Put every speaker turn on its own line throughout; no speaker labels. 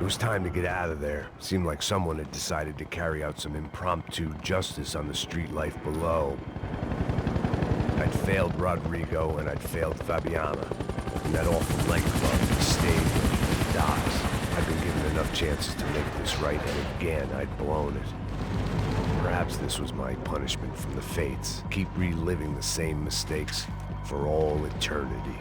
was time to get out of there. Seemed like someone had decided to carry out some impromptu justice on the street life below. I'd failed Rodrigo and I'd failed Fabiana. And that awful nightclub, the stage, the docks. I'd been given enough chances to make this right, and again I'd blown it. Perhaps this was my punishment from the fates. Keep reliving the same mistakes for all eternity.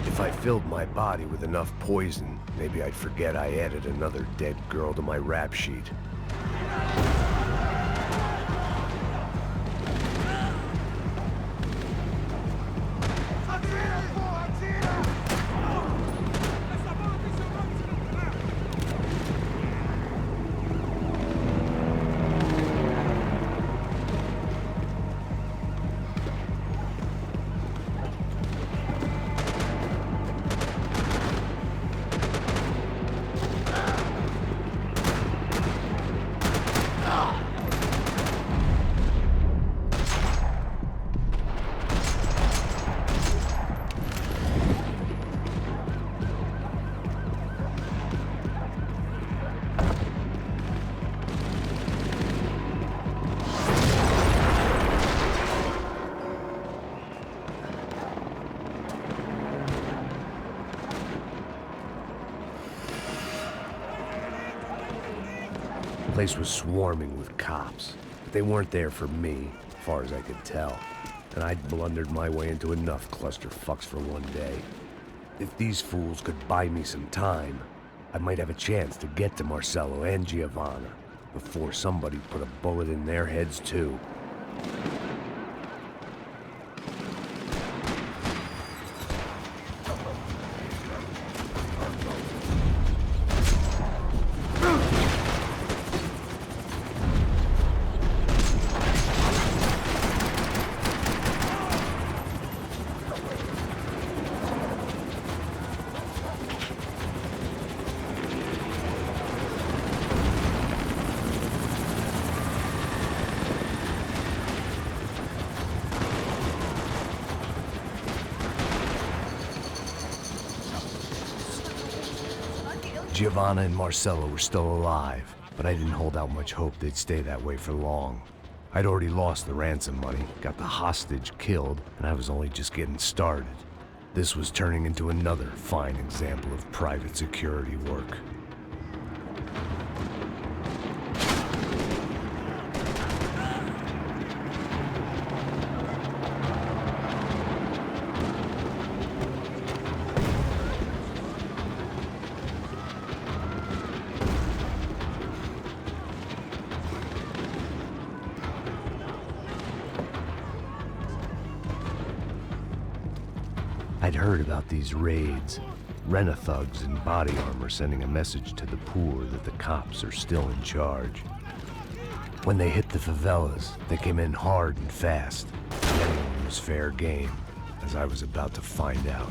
If I filled my body with enough poison, maybe I'd forget I added another dead girl to my rap sheet. The place was swarming with cops, but they weren't there for me, as far as I could tell, and I'd blundered my way into enough clusterfucks for one day. If these fools could buy me some time, I might have a chance to get to Marcello and Giovanna before somebody put a bullet in their heads too. Giovanna and Marcello were still alive, but I didn't hold out much hope they'd stay that way for long. I'd already lost the ransom money, got the hostage killed, and I was only just getting started. This was turning into another fine example of private security work. I'd heard about these raids, rent-a-thugs in body armor sending a message to the poor that the cops are still in charge. When they hit the favelas, they came in hard and fast, and anyone was fair game, as I was about to find out.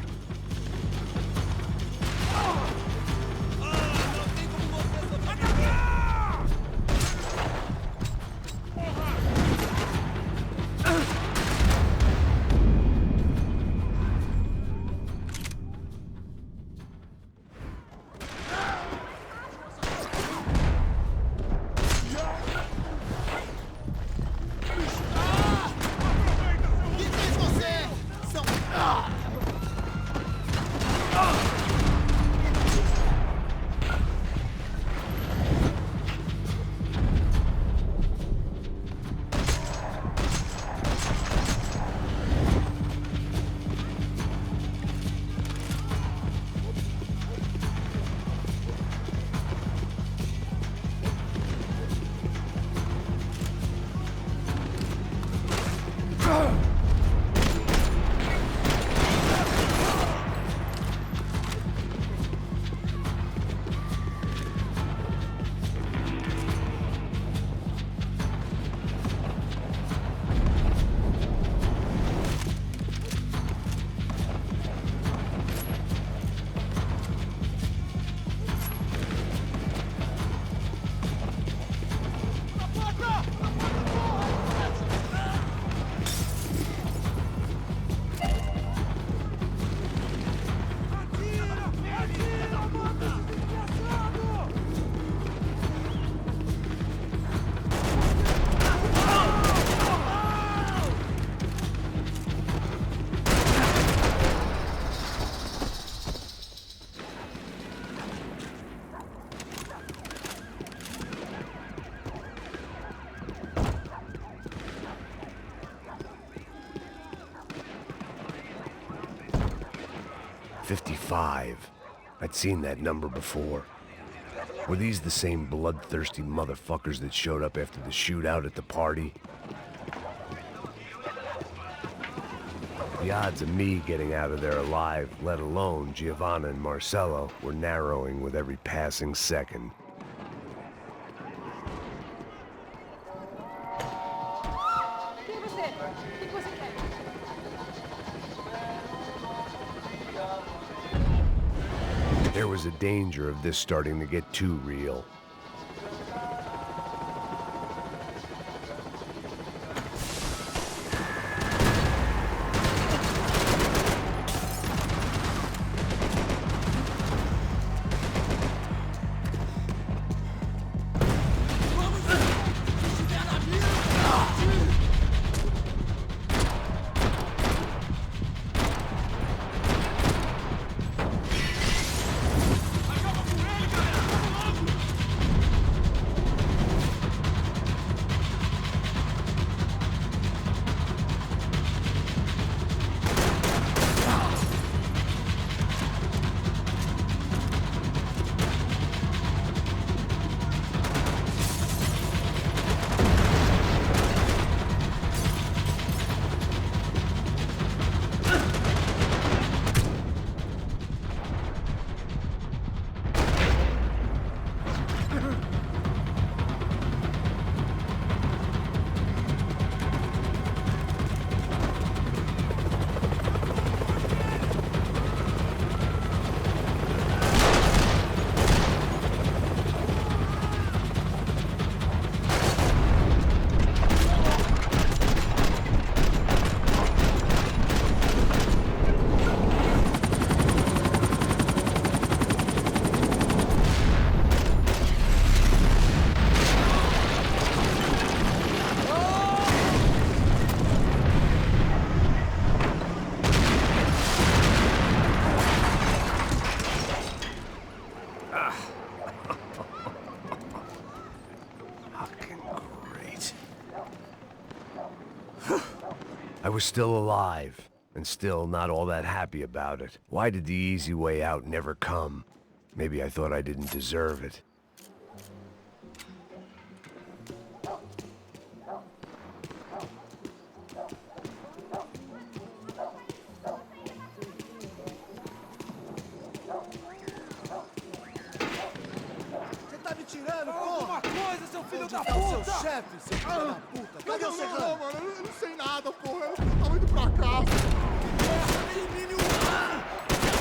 55. I'd seen that number before. Were these the same bloodthirsty motherfuckers that showed up after the shootout at the party? The odds of me getting out of there alive, let alone Giovanna and Marcello, were narrowing with every passing second. There was a danger of this starting to get too real. I was still alive, and still not all that happy about it. Why did the easy way out never come? Maybe I thought I didn't deserve it.
Você tá me tirando, porra? Alguma coisa, seu filho da puta! Seu chefe, seu filho da puta! Cadê o serrano?
Não, mano, eu não sei nada, porra. Eu tava indo pra casa.
Elimine o humano!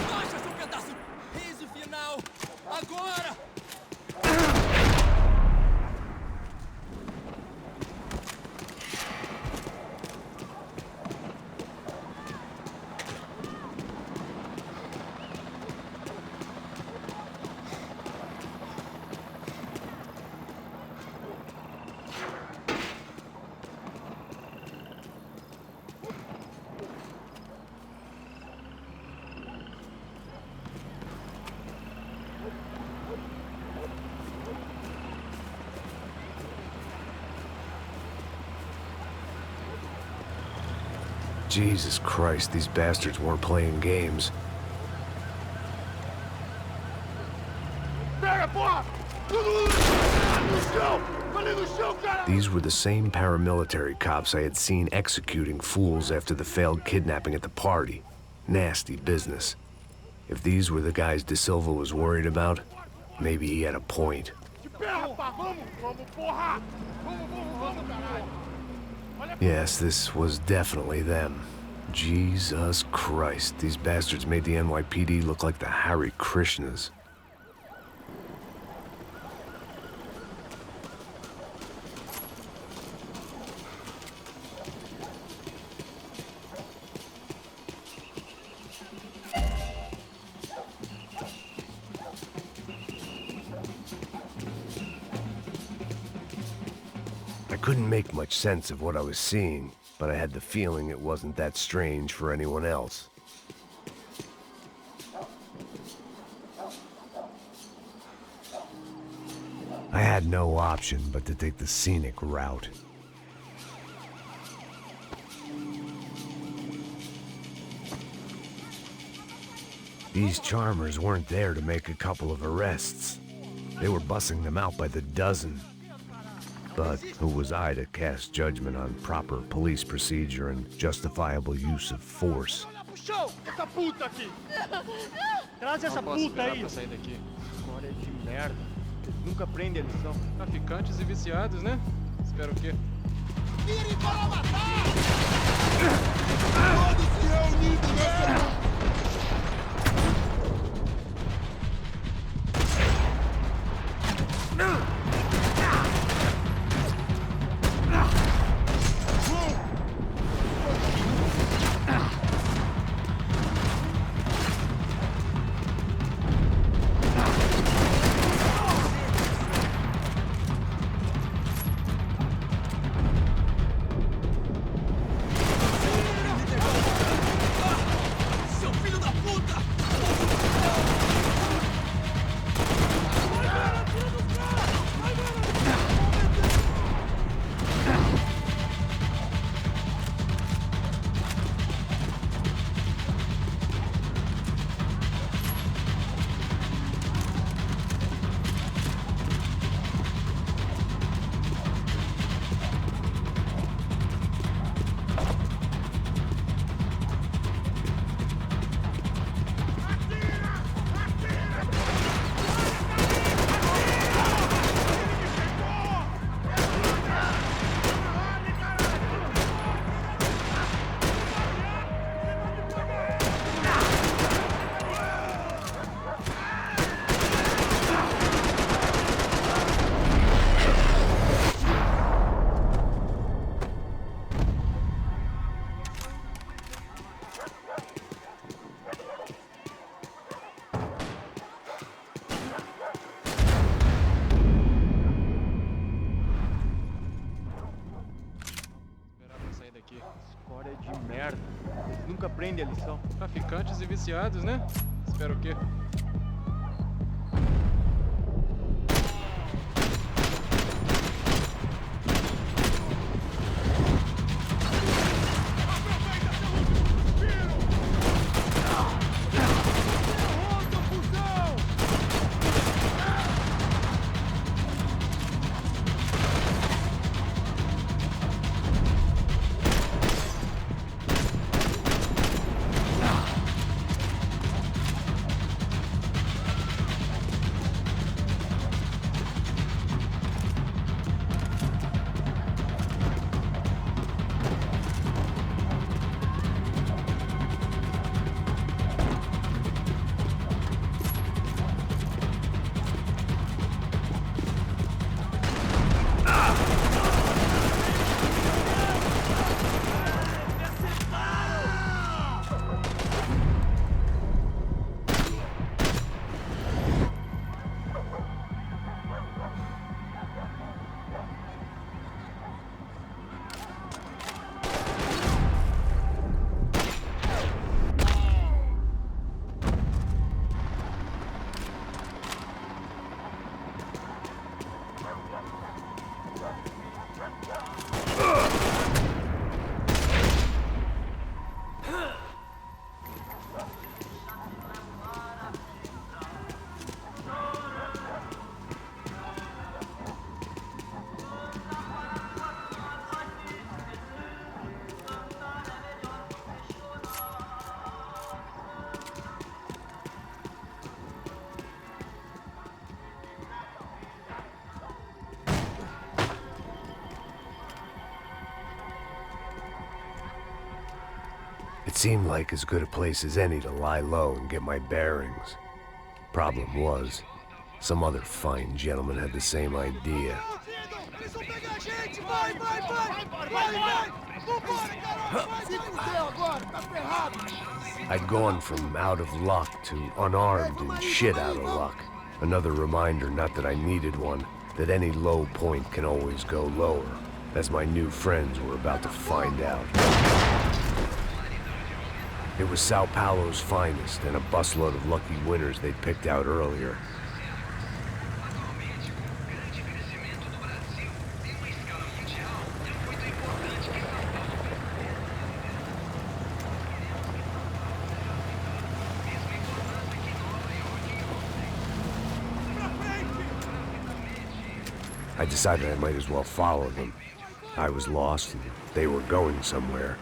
Relaxa, seu pedaço! Riso final! Agora!
Jesus Christ, these bastards weren't playing games. These were the same paramilitary cops I had seen executing fools after the failed kidnapping at the party. Nasty business. If these were the guys De Silva was worried about, maybe he had a point. Yes, this was definitely them. Jesus Christ, these bastards made the NYPD look like the Hare Krishnas. I couldn't make much sense of what I was seeing, but I had the feeling it wasn't that strange for anyone else. I had no option but to take the scenic route. These charmers weren't there to make a couple of arrests. They were bussing them out by the dozen. But who was I to cast judgment on proper police procedure and justifiable use of force?
Essa puta aqui!
Traz essa puta aí!
Pra sair daqui.
História de merda. Eles nunca aprendem a lição.
Traficantes e viciados, né? Espero o quê?
Virem para matar! Todos se reunindo nessa...
História de merda. Eles nunca aprendem a lição.
Traficantes e viciados, né? Espero o quê?
It seemed like as good a place as any to lie low and get my bearings. Problem was, some other fine gentleman had the same idea.
Eles vão pegar a gente! Vai, vai, vai! Vai, vai! Vambora, caralho! Se fudeu agora, tá ferrado!
I'd gone from out of luck to unarmed and shit out of luck. Another reminder, not that I needed one, that any low point can always go lower, as my new friends were about to find out. It was Sao Paulo's finest and a busload of lucky winners they'd picked out earlier. I decided I might as well follow them. I was lost and they were going somewhere,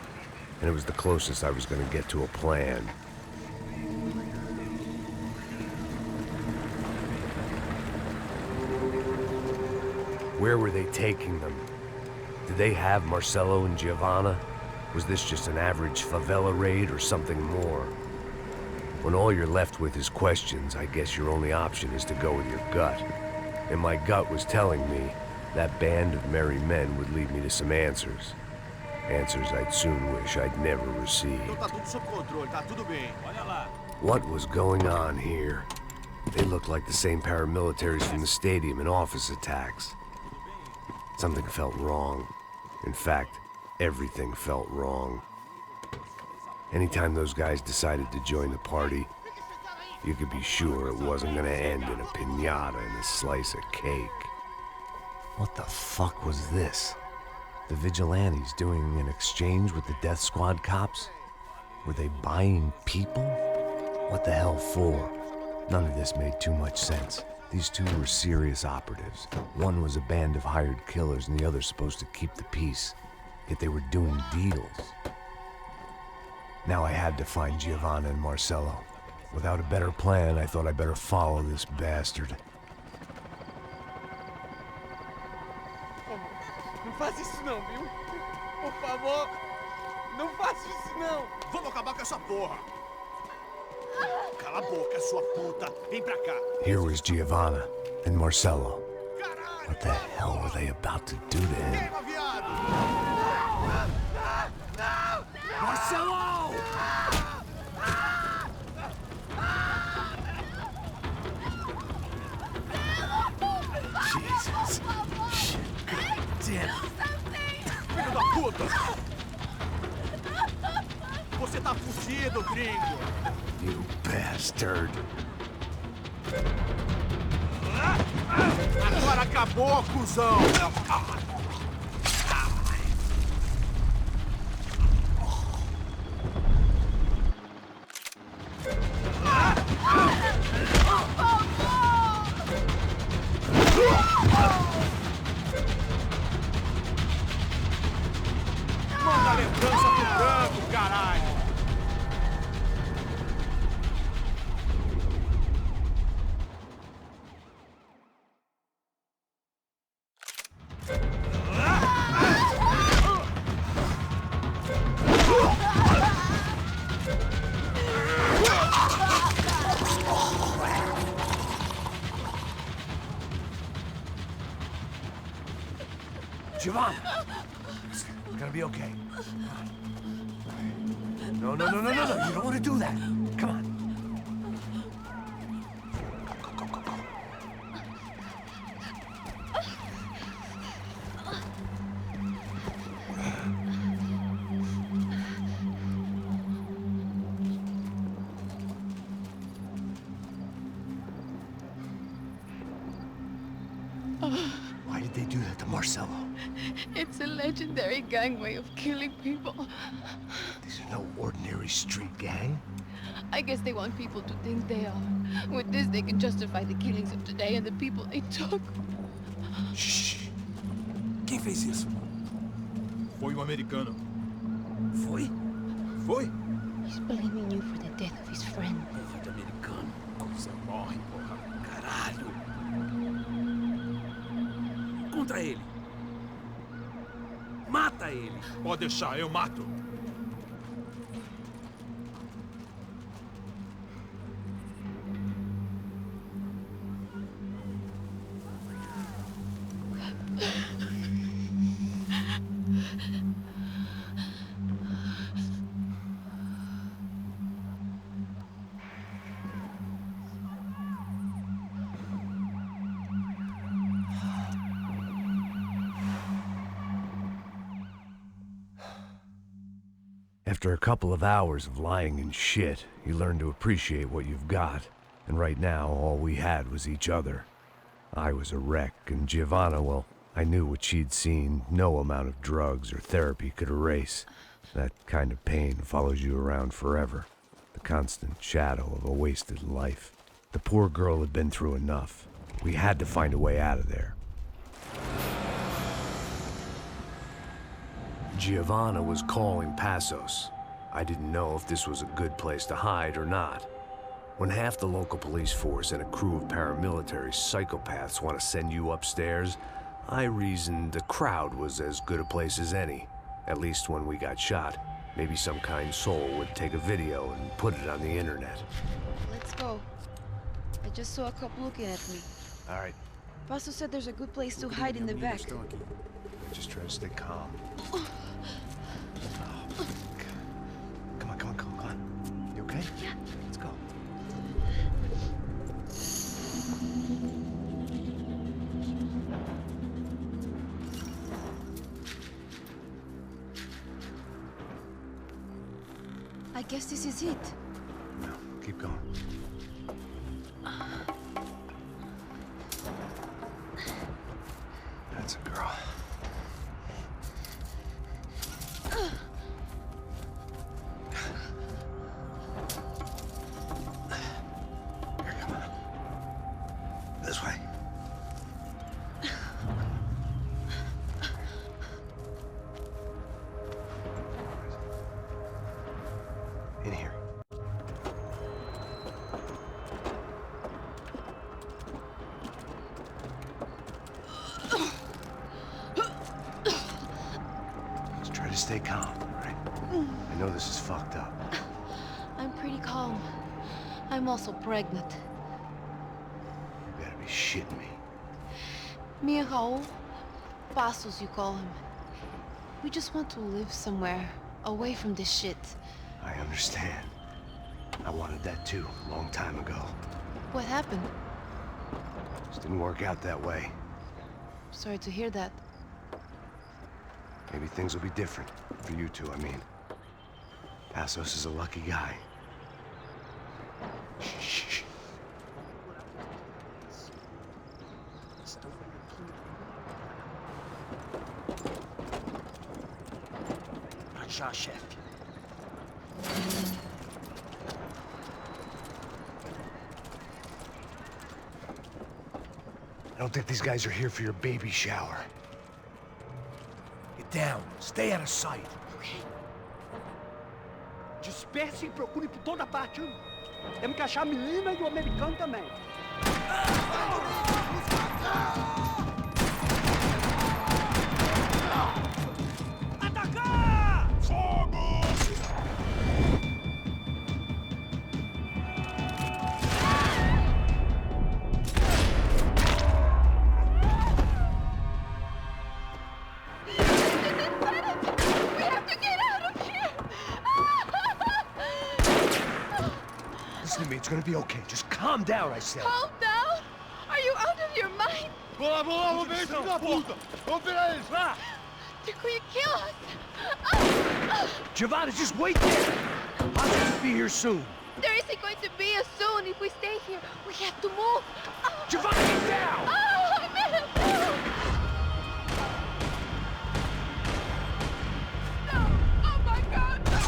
and it was the closest I was going to get to a plan. Where were they taking them? Did they have Marcelo and Giovanna? Was this just an average favela raid or something more? When all you're left with is questions, I guess your only option is to go with your gut. And my gut was telling me that band of merry men would lead me to some answers. Answers I'd soon wish I'd never received.
Tá tudo sob controle, tá tudo bem. Olha lá.
What was going on here? They looked like the same paramilitaries from the stadium in office attacks. Something felt wrong. In fact, everything felt wrong. Anytime those guys decided to join the party, you could be sure it wasn't gonna end in a piñata and a slice of cake. What the fuck was this? The vigilantes doing an exchange with the death squad cops? Were they buying people? What the hell for? None of this made too much sense. These two were serious operatives. One was a band of hired killers and the other supposed to keep the peace. Yet they were doing deals. Now I had to find Giovanna and Marcelo. Without a better plan, I thought I'd better follow this bastard.
Não faz isso não, viu? Por favor, não faça isso não.
Vamos acabar com essa porra. Cala a boca, sua puta. Vem pra cá.
Here was Giovanna and Marcelo.
Caralho.
What the hell were they about to do to him?
Queima, viado.
Marcelo! Jesus. Shit. Damn.
Filho da puta. Você tá fudido, gringo.
You bastard.
Agora acabou, cuzão. Manda a lembrança pro branco, caralho.
Giovanna! It's gonna be okay. No. You don't want to do that. Come on. Go. Why did they do that to Marcelo?
It's a legendary gang way of killing people.
These are no ordinary street gang.
I guess they want people to think they are. With this, they can justify the killings of today and the people they took.
Shh. Quem fez isso? Foi um americano. Foi? Foi?
He's blaming you for the death of his friend.
Porra de americano. Você morre, porra. Caralho. Contra ele. Mata ele. Pode deixar, eu mato.
After a couple of hours of lying in shit, you learn to appreciate what you've got. And right now, all we had was each other. I was a wreck, and Giovanna, well, I knew what she'd seen no amount of drugs or therapy could erase. That kind of pain follows you around forever. The constant shadow of a wasted life. The poor girl had been through enough. We had to find a way out of there. Giovanna was calling Passos. I didn't know if this was a good place to hide or not. When half the local police force and a crew of paramilitary psychopaths want to send you upstairs, I reasoned the crowd was as good a place as any. At least when we got shot, maybe some kind soul would take a video and put it on the internet.
Let's go. I just saw a cop looking at me.
All right,
Paso said there's a good place to hide in the back.
just try to stay calm. Oh, God. Come on. You okay?
Yeah.
Let's go.
I guess this is it.
No, keep going. That's a girl. Here, come on. This way. In here. Just try to stay calm, all right? I know this is fucked up.
I'm pretty calm. I'm also pregnant.
You gotta be shitting me.
Me and Raul, Passos you call him. We just want to live somewhere, away from this shit.
I understand. I wanted that too, a long time ago.
What happened?
Just didn't work out that way.
Sorry to hear that.
Maybe things will be different. For you two, I mean. Passos is a lucky guy. Shh.
Já, chefe.
I don't think these guys are here for your baby shower.
Get down. Stay out of sight.
Disperse e procure por toda parte. Temos que achar a menina e o americano também.
Atacar! Fogo!
We have to get out of here!
Listen to me, it's gonna be okay. Just calm down, I said.
Calm down! Are you out of your mind?
Vamos ver esse filho da puta! Vamos pegar eles, vá!
They're going to kill us!
Giovanna, just wait there! I'll just be here soon.
There isn't going to be a soon if we stay here. We have to move.
Giovanna, get down!
Oh, I'm in a No! Oh my God, no!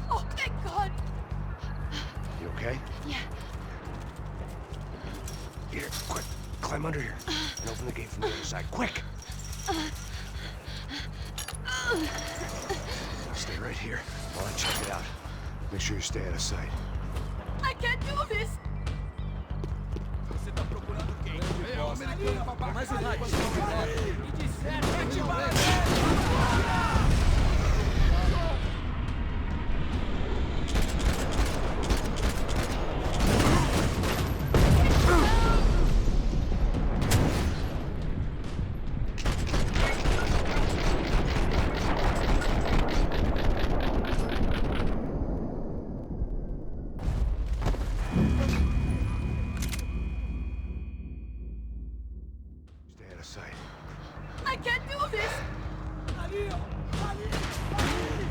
Oh, thank God!
You okay?
Yeah.
Here, quick. Climb under here. And open the gate from the other side. Quick! Stay right here while I check it out. Make sure you stay out of sight.
I can't do this!
Você tá procurando quem?
É o americano, papai! Mais um raio!
Stay out of sight.
I can't do this!
Ali, ó! Ali! Ali!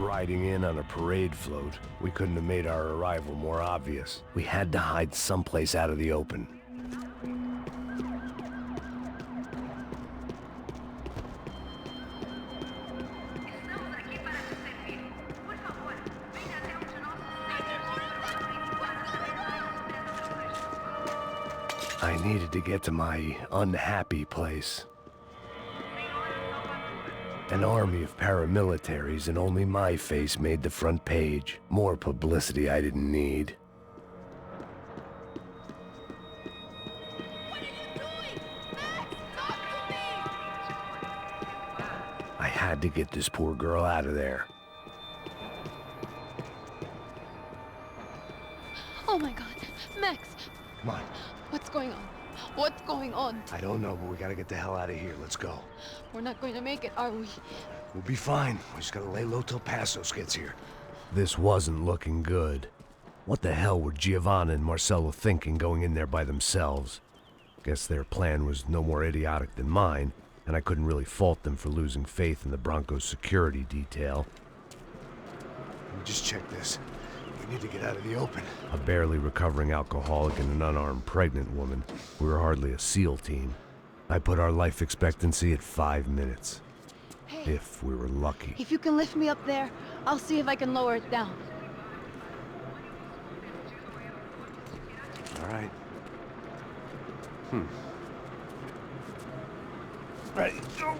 riding in on a parade float, we couldn't have made our arrival more obvious. We had to hide someplace out of the open. I needed to get to my unhappy place. An army of paramilitaries and only my face made the front page. More publicity I didn't need.
What are you doing? Max, talk to me!
I had to get this poor girl out of there.
Oh my god. Max,
Come on.
what's going on? What's going on?
I don't know, but we gotta get the hell out of here. Let's go.
We're not going to make it, are we?
We'll be fine. We just gotta lay low till Passos gets here. This wasn't looking good. What the hell were Giovanna and Marcello thinking going in there by themselves? Guess their plan was no more idiotic than mine, and I couldn't really fault them for losing faith in the Broncos security detail. Let me just check this. We need to get out of the open. A barely recovering alcoholic and an unarmed pregnant woman. We were hardly a SEAL team. I put our life expectancy at 5 minutes.
Hey,
If we were lucky.
if you can lift me up there, I'll see if I can lower it down.
All right. Ready, go.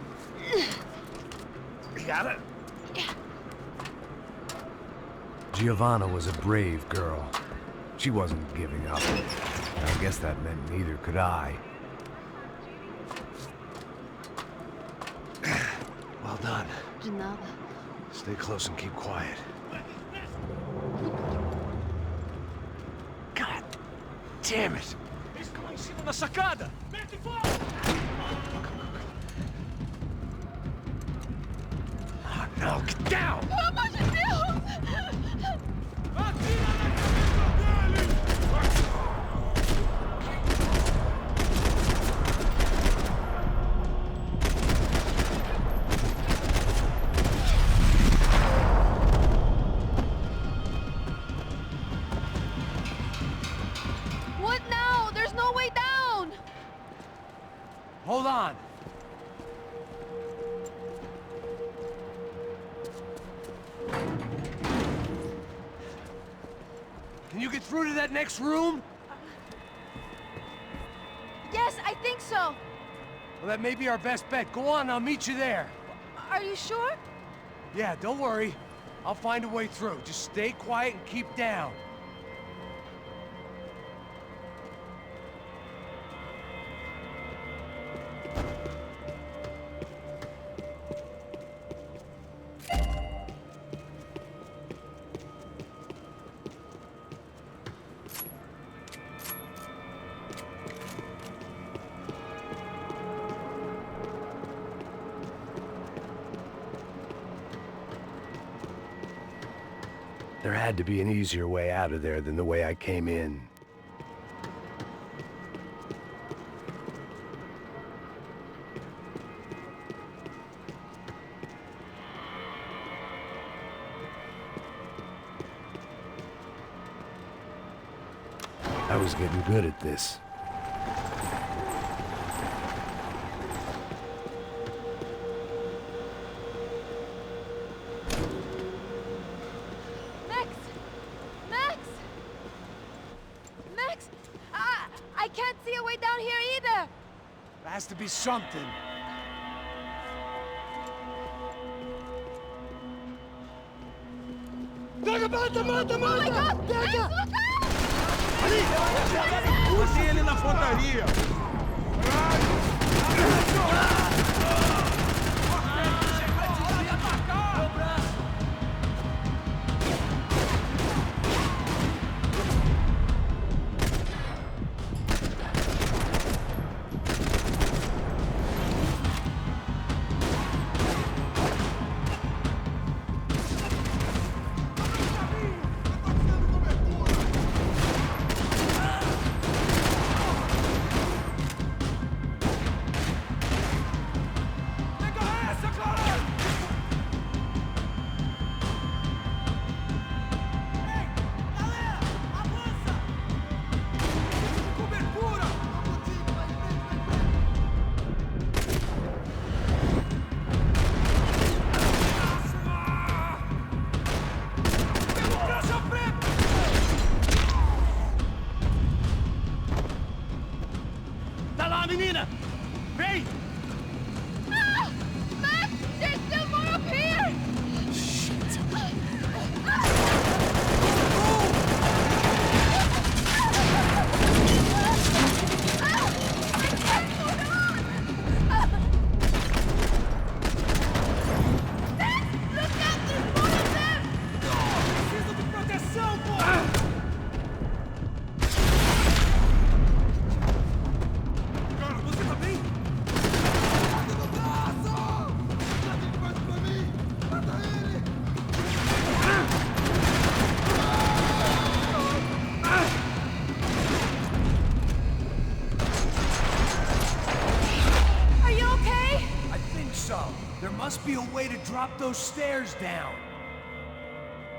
You got it?
Yeah.
Giovanna was a brave girl. She wasn't giving up. I guess that meant neither could I. Well done.
De nada.
Stay close and keep quiet. God damn it!
Eles estão lá em cima na sacada! Mete fogo!
Oh no, get down!
Pelo amor de Deus!
Atira na cabeça dele!
What now? There's no way down!
Hold on! Can you get through to that next room?
Yes, I think so.
Well, that may be our best bet. Go on, I'll meet you there.
Are you sure?
Yeah, don't worry. I'll find a way through. Just stay quiet and keep down. There had to be an easier way out of there than the way I came in. I was getting good at this.
Max! Max! Max! I can't see a way down here either!
There has to be something.
Pega, mata, mata,
Oh my
mata!
god! Max,
Pega!
look out!
Botei ele na fontaria! Vem!
Ah! Max, there's still more up here!
Preciso de proteção, pô! Cara, você tá bem?
No braço! Tá demais pra mim! Mata ele!
Are you okay?
I think so. There must be a way to drop those stairs down.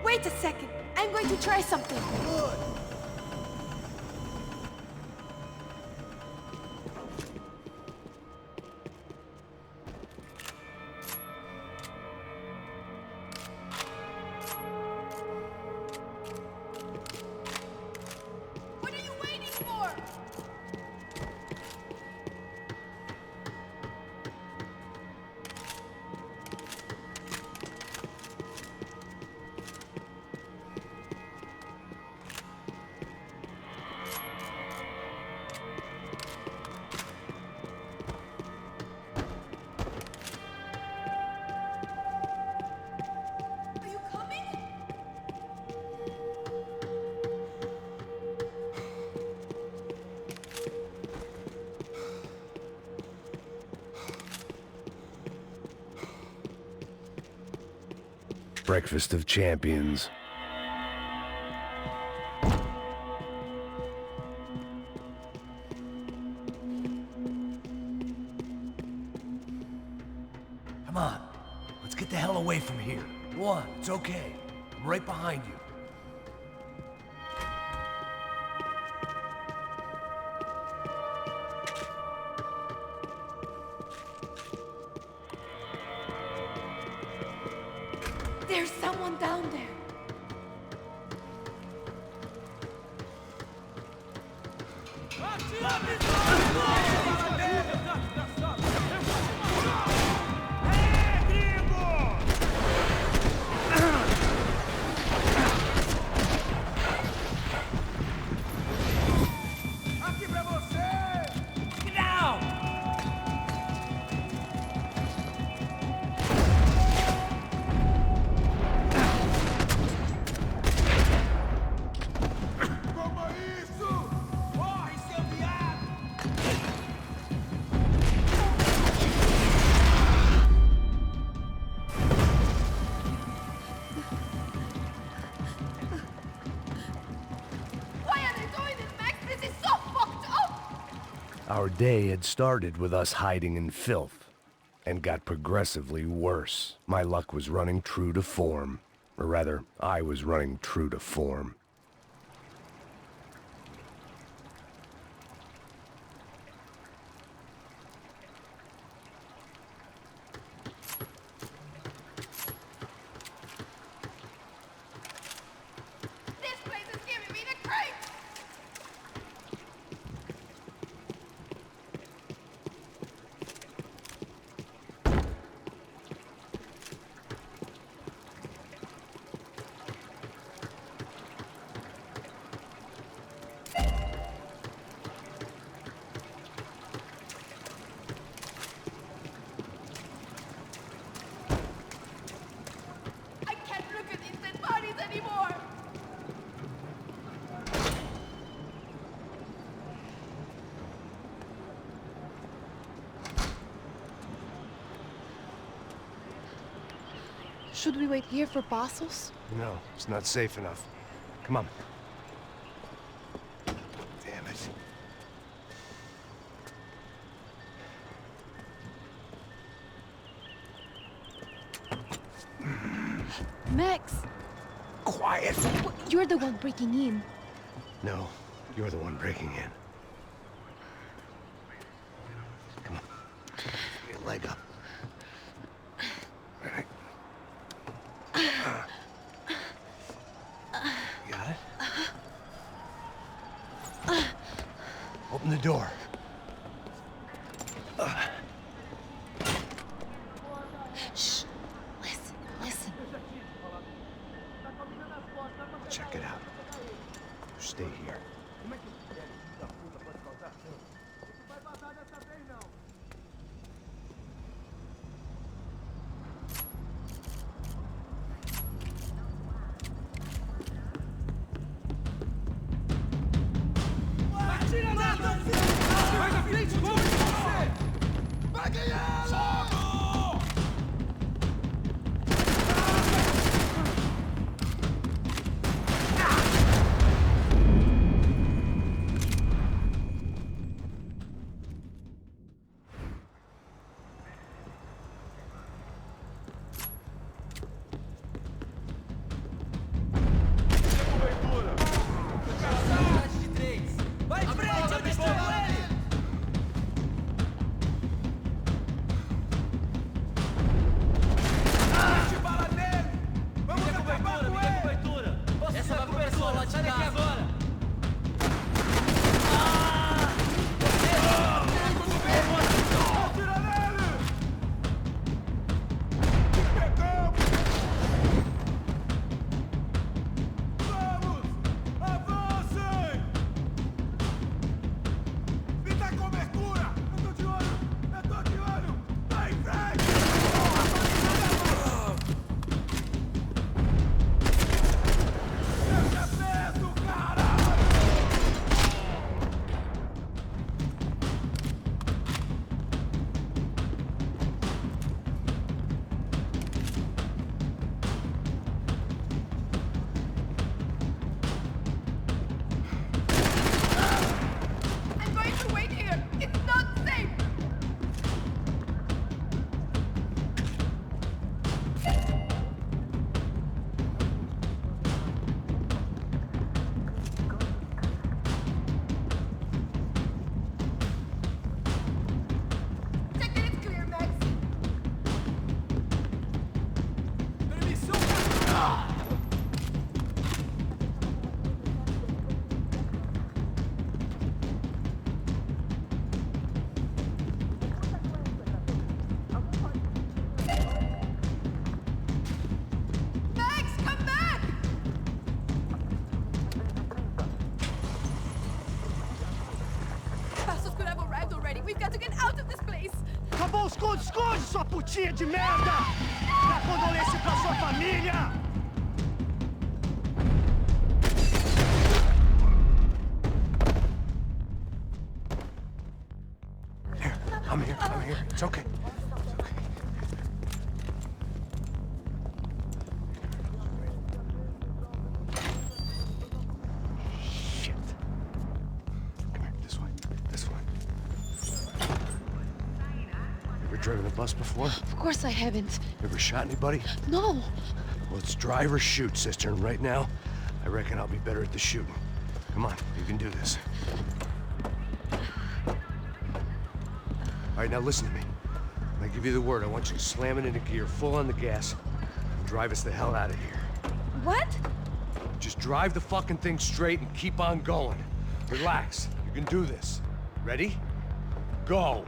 Wait a second. I'm going to try something.
Good.
What are you waiting for? Are you coming?
Breakfast of champions.
Come on. Let's get the hell away from here. Go on, it's okay. I'm right behind you.
There's someone down there.
Aqui pra você!
Get down!
Toma isso! Corre, seu viado!
Why are they doing this, Max? This is so fucked up!
Our day had started with us hiding in filth, and got progressively worse. My luck was running true to form. Or rather, I was running true to form.
This place is giving me the creeps! I can't look at these dead bodies anymore!
Should we wait here for Passos?
No, it's not safe enough. Come on. Damn it.
Max,
Quiet!
you're the one breaking in.
No, you're the one breaking in. Come on. Get your leg up. All right. You got it? Open the door.
Esconde, sua putinha de merda! Dá condolência pra sua família!
Here, I'm here. It's okay. Shit. Come here, this way. Ever driven a bus before?
Of course I haven't.
Ever shot anybody?
No.
Well, it's drive or shoot, sister, and right now, I reckon I'll be better at the shooting. Come on, you can do this. All right, now listen to me. When I give you the word, I want you to slam it into gear, full on the gas, and drive us the hell out of here.
What?
Just drive the fucking thing straight and keep on going. Relax, you can do this. Ready? Go!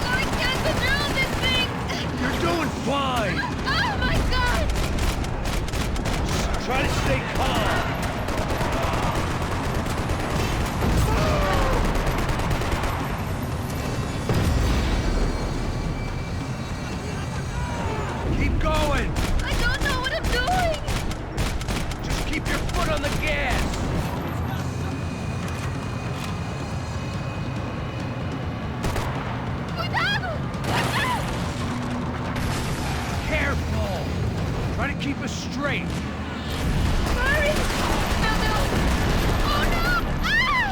I can't control this thing!
You're doing fine!
Oh my god!
Try to stay calm! Keep going!
I don't know what I'm doing!
Just keep your foot on the gas!
Cuidado!
Careful! Try to keep us straight!
Hurry! No, no! Oh no! Ah!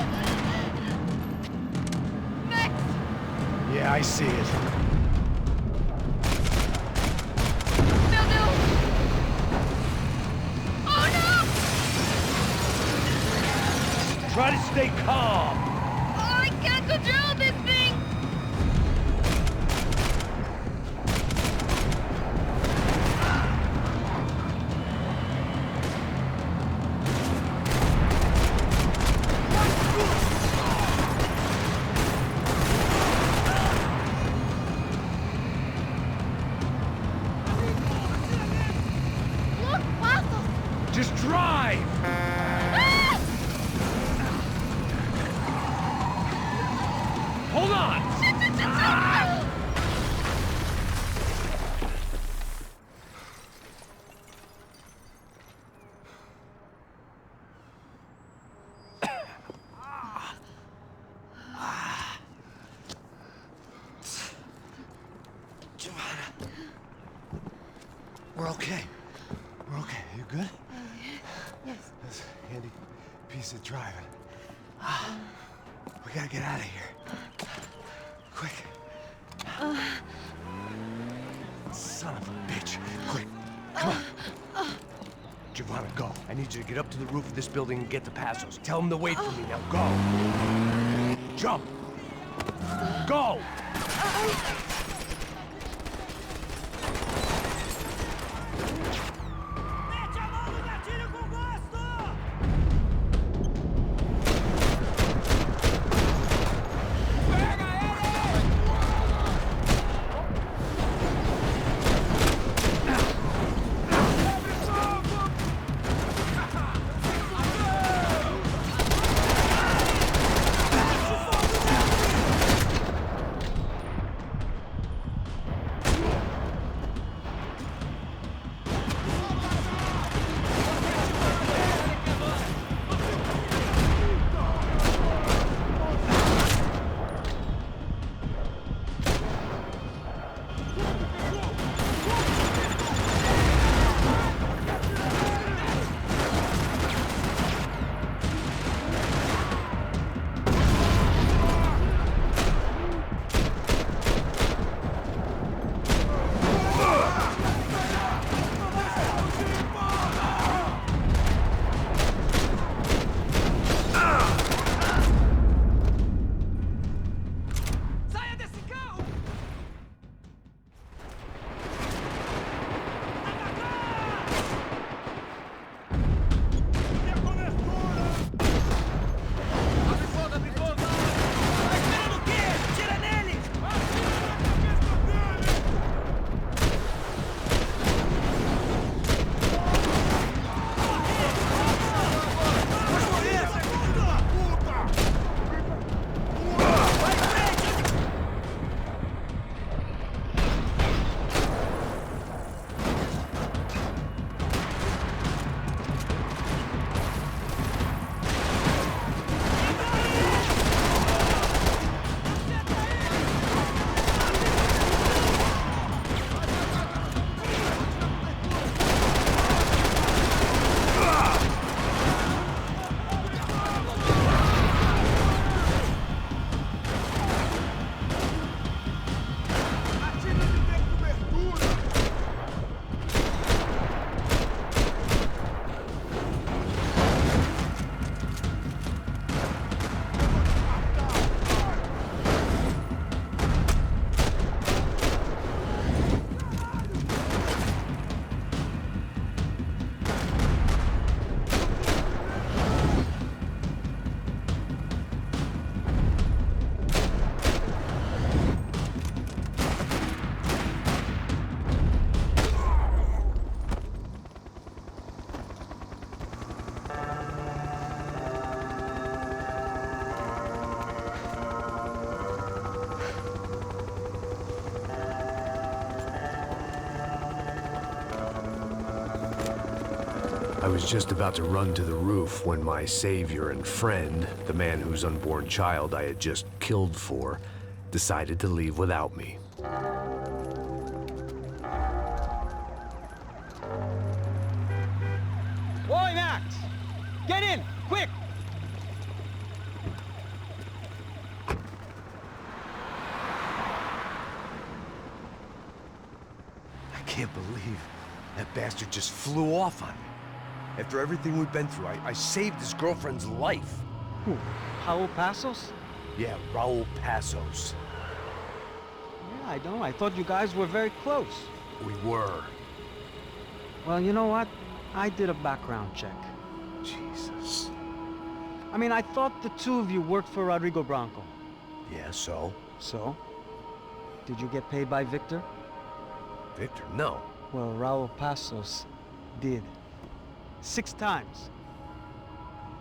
Max!
Yeah, I see it.
No, no! Oh no!
Try to stay calm!
Oh, I can't control this thing! Look, Pasos!
Just drive!
Ah!
Hold on!
okay. We're okay. You good?
Yes.
That's a handy piece of driving. We gotta get out of here. Quick. Son of a bitch. Quick. Come on.
Giovanna, go. I need you to get up to the roof of this building and get to Passos. Tell them to wait for me. Now go. Jump. Go! I was just about to run to the roof when my savior and friend, the man whose unborn child I had just killed for, decided to leave without me.
Oi, Max! Get in, quick!
I can't believe that bastard just flew off on me. After everything we've been through, I saved his girlfriend's life.
Who? Raul Passos?
Yeah, Raul Passos.
Yeah, I know. I thought you guys were very close.
We were.
Well, you know what? I did a background check.
Jesus.
I mean, I thought the two of you worked for Rodrigo Branco.
Yeah, so?
So? Did you get paid by Victor?
Victor, no.
Well, Raul Passos did. 6 times.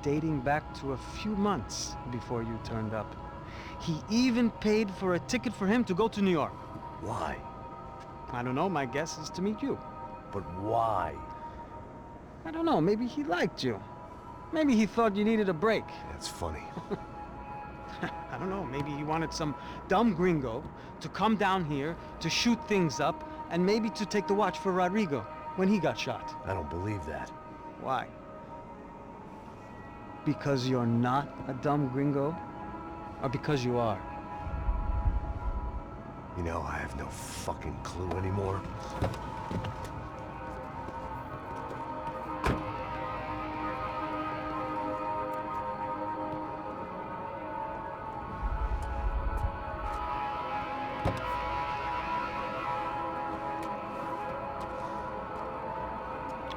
Dating back to a few months before you turned up. He even paid for a ticket for him to go to New York.
Why?
I don't know, my guess is to meet you.
But why?
I don't know, maybe he liked you. Maybe he thought you needed a break.
That's funny.
I don't know, maybe he wanted some dumb gringo to come down here to shoot things up and maybe to take the watch for Rodrigo. when he got shot.
I don't believe that.
Why? Because you're not a dumb gringo? Or because you are?
You know, I have no fucking clue anymore.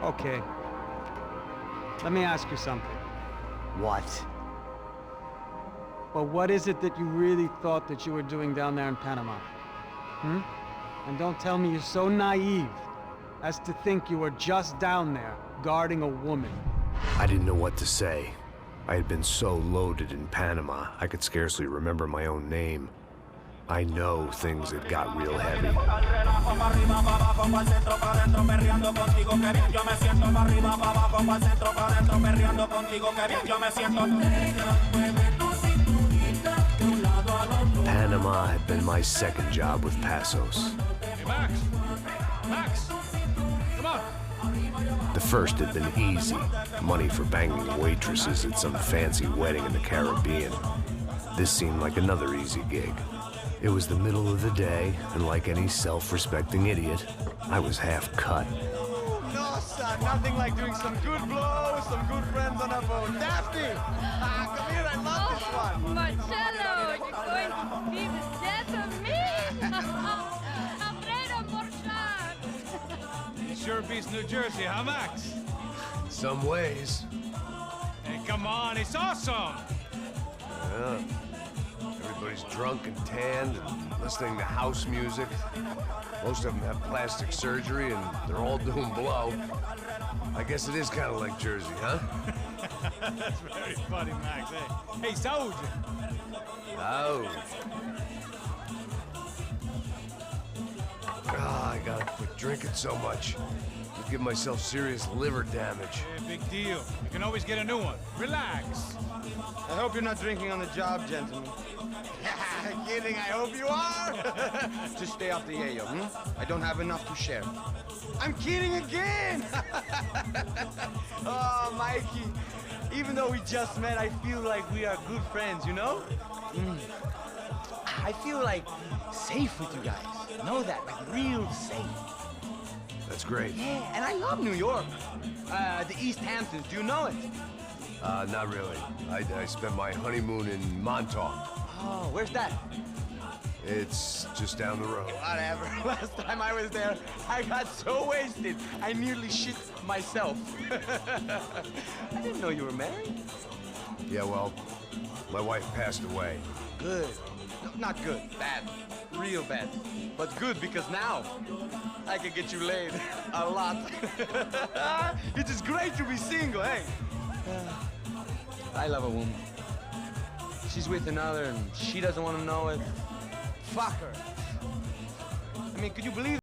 Okay. Let me ask you something.
What?
Well, what is it that you really thought that you were doing down there in Panama? Hmm? And don't tell me you're so naive as to think you were just down there guarding a woman.
I didn't know what to say. I had been so loaded in Panama, I could scarcely remember my own name. I know things had got real heavy. Panama had been my second job with Passos.
Hey, Max! Max! Come on!
The first had been easy. Money for banging waitresses at some fancy wedding in the Caribbean. This seemed like another easy gig. It was the middle of the day, and like any self-respecting idiot, I was half cut.
No, son, nothing like doing some good blows, some good friends on a boat. Daphne! Come here, I love this one.
Marcello, you're going to be the death of me? Alfredo Borchardt.
It sure beats New Jersey, huh, Max?
Some ways.
Hey, come on, it's awesome!
Yeah. Everybody's drunk and tanned and listening to house music. Most of them have plastic surgery and they're all doing blow. I guess it is kind of like Jersey, huh?
That's very funny, Max. Hey, Saúde!
Oh. Ah, I gotta quit drinking so much. I'll give myself serious liver damage.
Hey, big deal. You can always get a new one. Relax.
I hope you're not drinking on the job, gentlemen. Kidding, I hope you are. Just stay off the yayo, I don't have enough to share. I'm kidding again. Oh, Mikey. Even though we just met, I feel like we are good friends, you know? I feel like safe with you guys. Know that, like real safe.
That's great.
Yeah, and I love New York. The East Hamptons, do you know it?
Not really. I spent my honeymoon in Montauk.
Oh, where's that?
It's just down the road.
Whatever. Last time I was there, I got so wasted, I nearly shit myself. I didn't know you were married.
Yeah, well, my wife passed away.
Good. No, not good. Bad. Real bad. But good because now I can get you laid a lot. It is great to be single, hey? I love a woman. She's with another and she doesn't want to know it. Fuck her. I mean, could you believe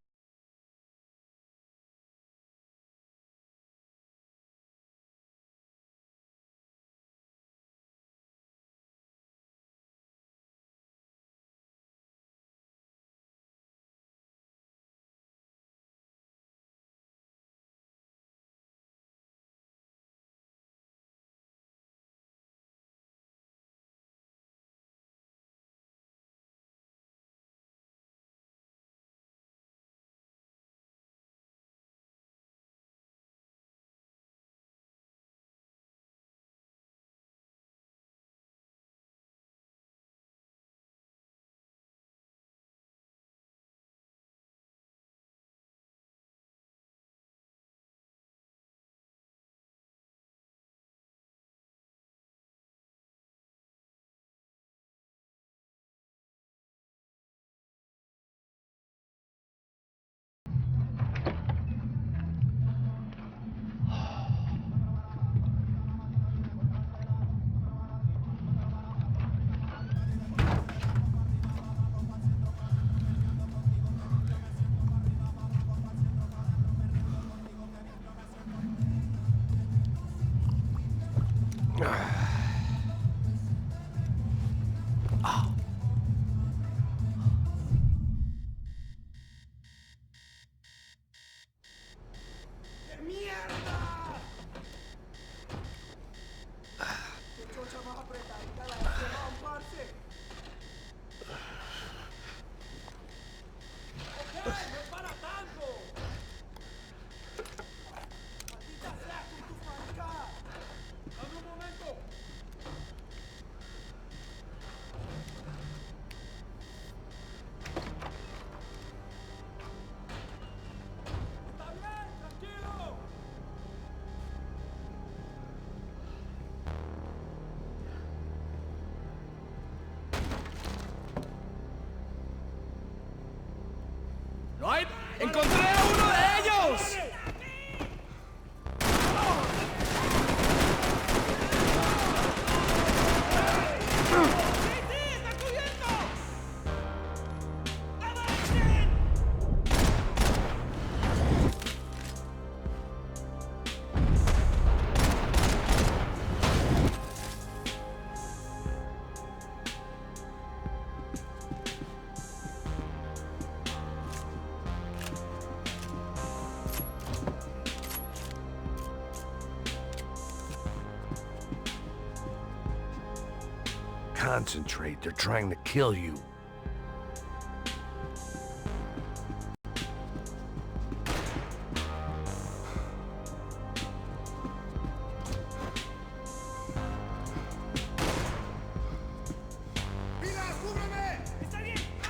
Concentrate, they're trying to kill you.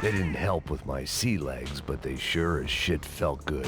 They didn't help with my sea legs, but they sure as shit felt good.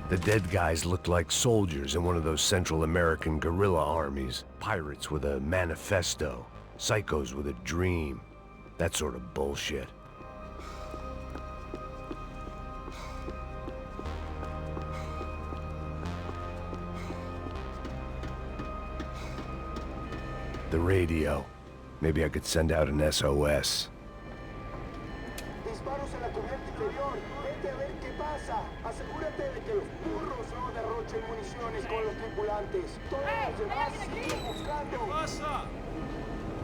The dead guys looked like soldiers in one of those Central American guerrilla armies. Pirates with a manifesto. Psychos with a dream. That sort of bullshit. The radio. Maybe I could send out an SOS.
Disparos en la cubierta inferior. Vete a ver qué pasa. Asegúrate de que los burros no derrochen municiones con los tripulantes. Todos los demás siguen buscando.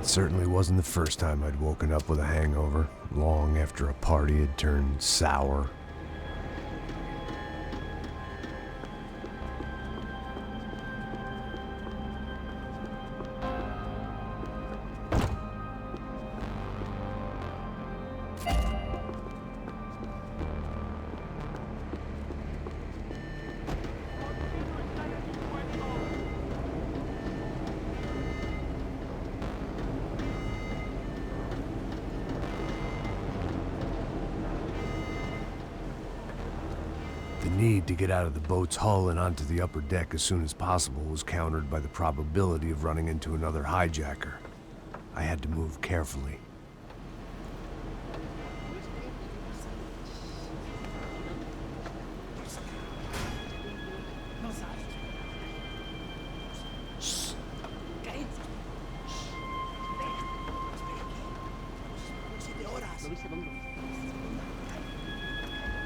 It certainly wasn't the first time I'd woken up with a hangover, long after a party had turned sour. The need to get out of the boat's hull and onto the upper deck as soon as possible was countered by the probability of running into another hijacker. I had to move carefully.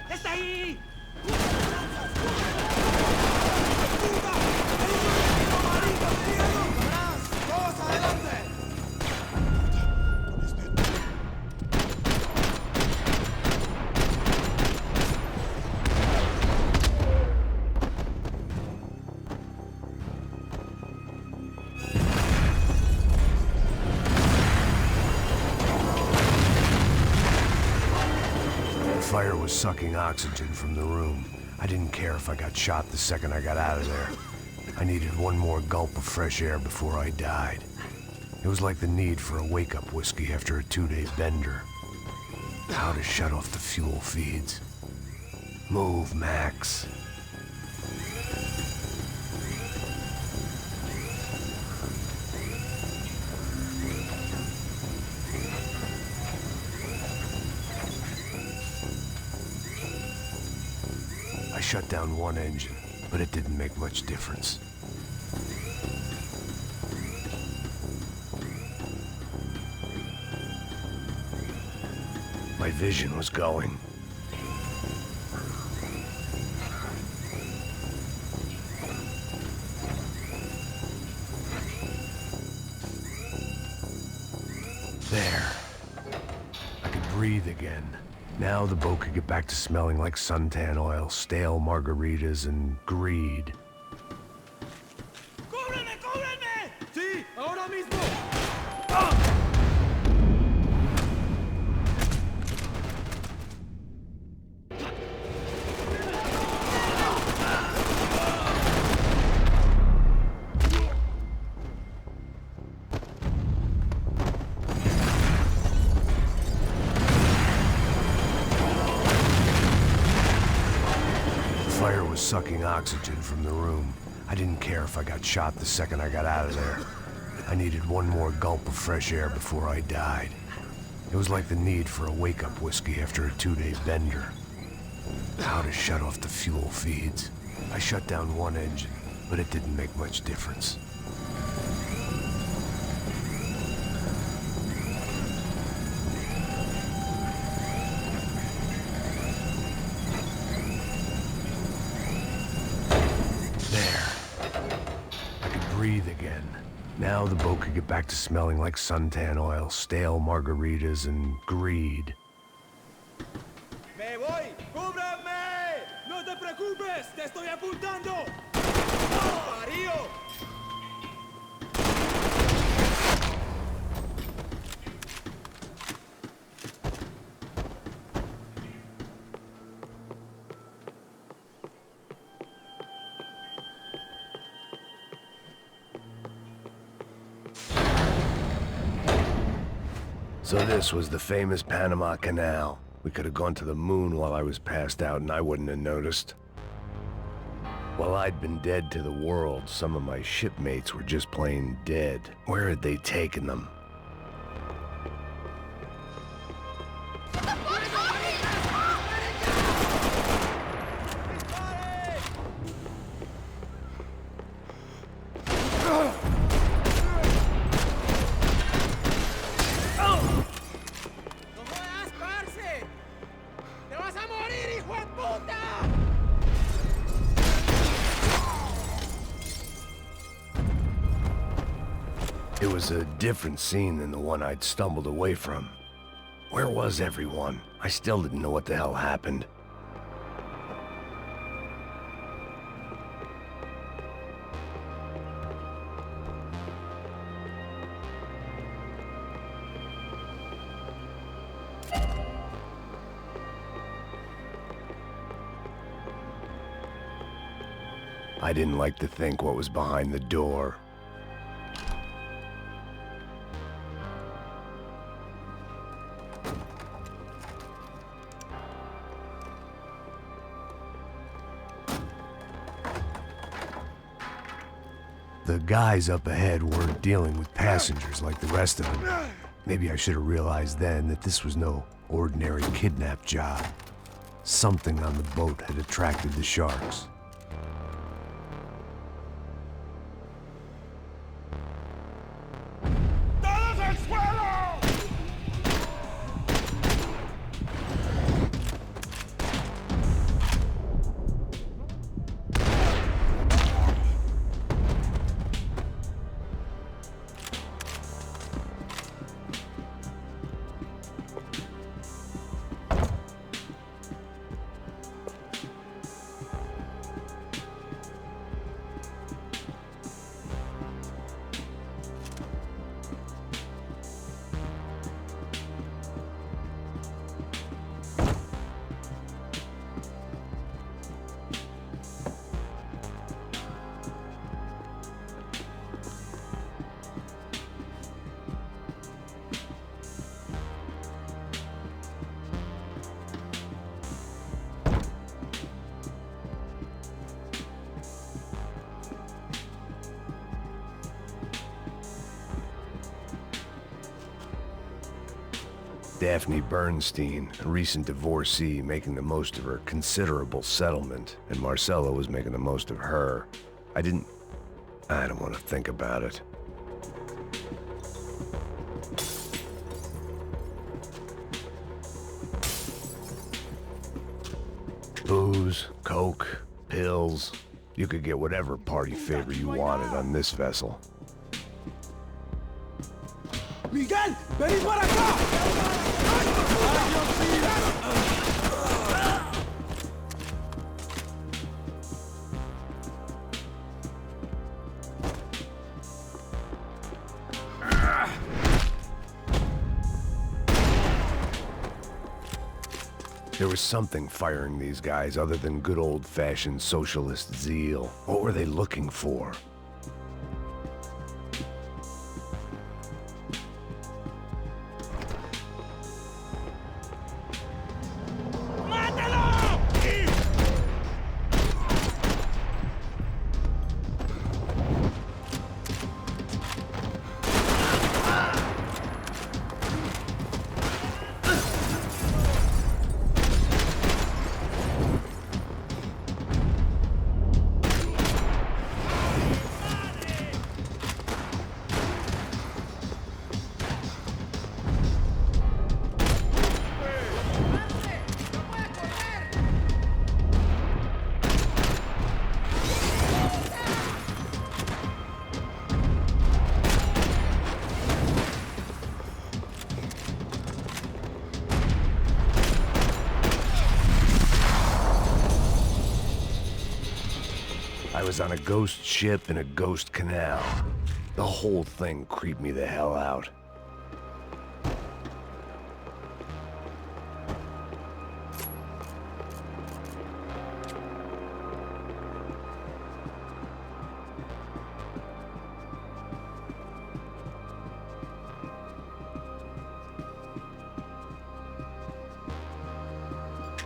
¡Está ahí!
The fire was sucking oxygen from the room. I didn't care if I got shot the second I got out of there. I needed one more gulp of fresh air before I died. It was like the need for a wake-up whiskey after a 2-day bender. How to shut off the fuel feeds. Move, Max. I shut down one engine, but it didn't make much difference. My vision was going. There. I could breathe again. Now the boat could get back to smelling like suntan oil, stale margaritas, and greed.
¡Cúbreme, cúbreme! ¡Sí, ahora mismo!
The fire was sucking oxygen from the room. I didn't care if I got shot the second I got out of there. I needed one more gulp of fresh air before I died. It was like the need for a wake-up whiskey after a 2-day bender. How to shut off the fuel feeds. I shut down one engine, but it didn't make much difference. Breathe again. Now the boat could get back to smelling like suntan oil, stale margaritas, and greed.
Me voy! ¡Cúbreme! ¡No te preocupes! ¡Te estoy apuntando! ¡Parío!
So this was the famous Panama Canal. We could have gone to the moon while I was passed out and I wouldn't have noticed. While I'd been dead to the world, some of my shipmates were just plain dead. Where had they taken them? It was a different scene than the one I'd stumbled away from. Where was everyone? I still didn't know what the hell happened. I didn't like to think what was behind the door. The guys up ahead weren't dealing with passengers like the rest of them. Maybe I should have realized then that this was no ordinary kidnap job. Something on the boat had attracted the sharks. Daphne Bernstein, a recent divorcee, making the most of her considerable settlement, and Marcella was making the most of her. I don't want to think about it. Booze, coke, pills. You could get whatever party favor you wanted on this vessel.
Miguel, vení para acá.
There was something firing these guys other than good old-fashioned socialist zeal. What were they looking for? I was on a ghost ship in a ghost canal. The whole thing creeped me the hell out.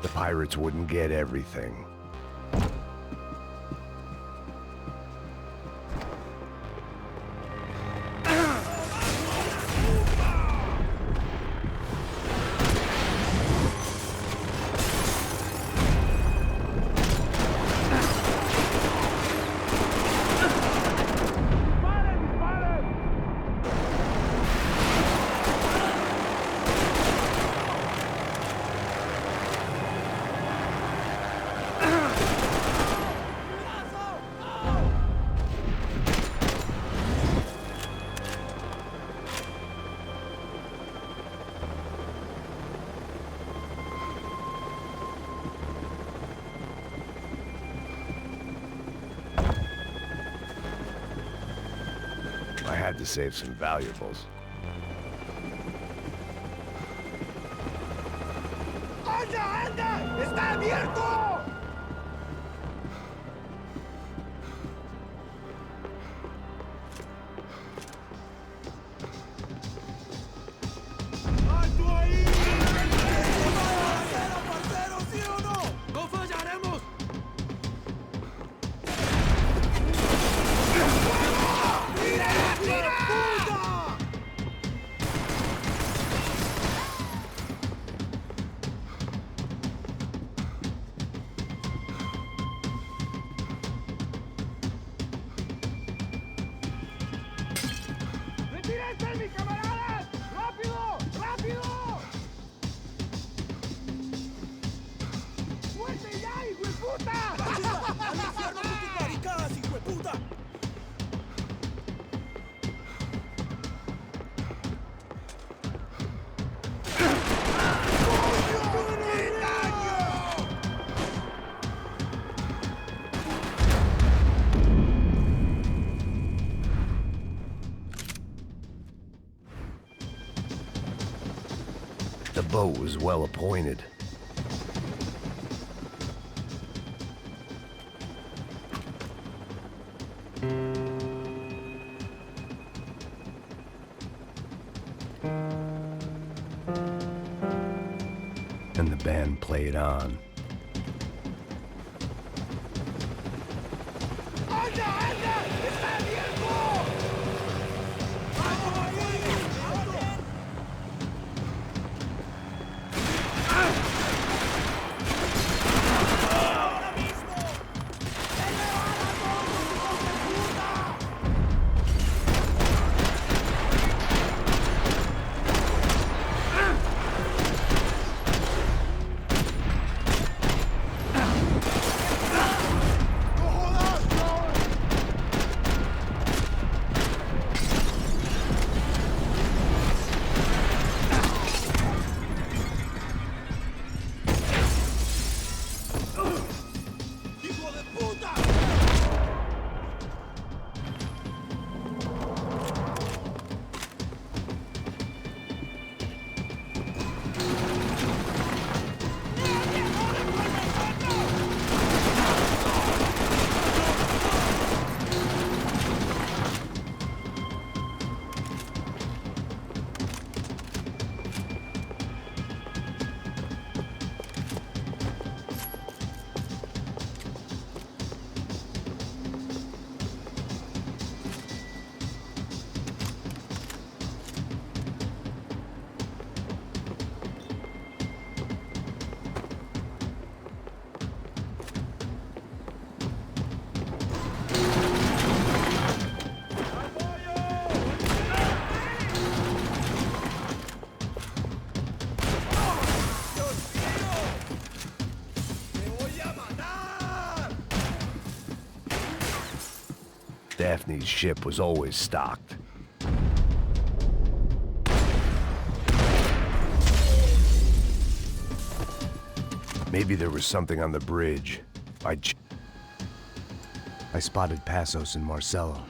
The pirates wouldn't get everything. I had to save some valuables.
¡Anda, anda! ¡Está abierto! ¡Alto ahí! ¡Parcero, parcero, sí o no! ¡No fallaremos! ¡Tira, tira! ¡Puta! ¡Retírense, mis camaradas! ¡Rápido! ¡Rápido! ¡Muerte ya, hijo de puta! ¡Al infierno con tus maricadas, hijo de puta!
The boat was well appointed. And the band played on.
¡Anda, anda! ¡Está abierto! ¡Vamos ahí! ¡Vamos! ¡Ahora mismo! ¡Se me van a todos, hijos de puta! ¡No jodas, cabrón! ¡Hijo de puta! ¡Dios mío! ¡Me voy a matar!
Daphne's ship was always stocked. Maybe there was something on the bridge. I spotted Passos and Marcelo.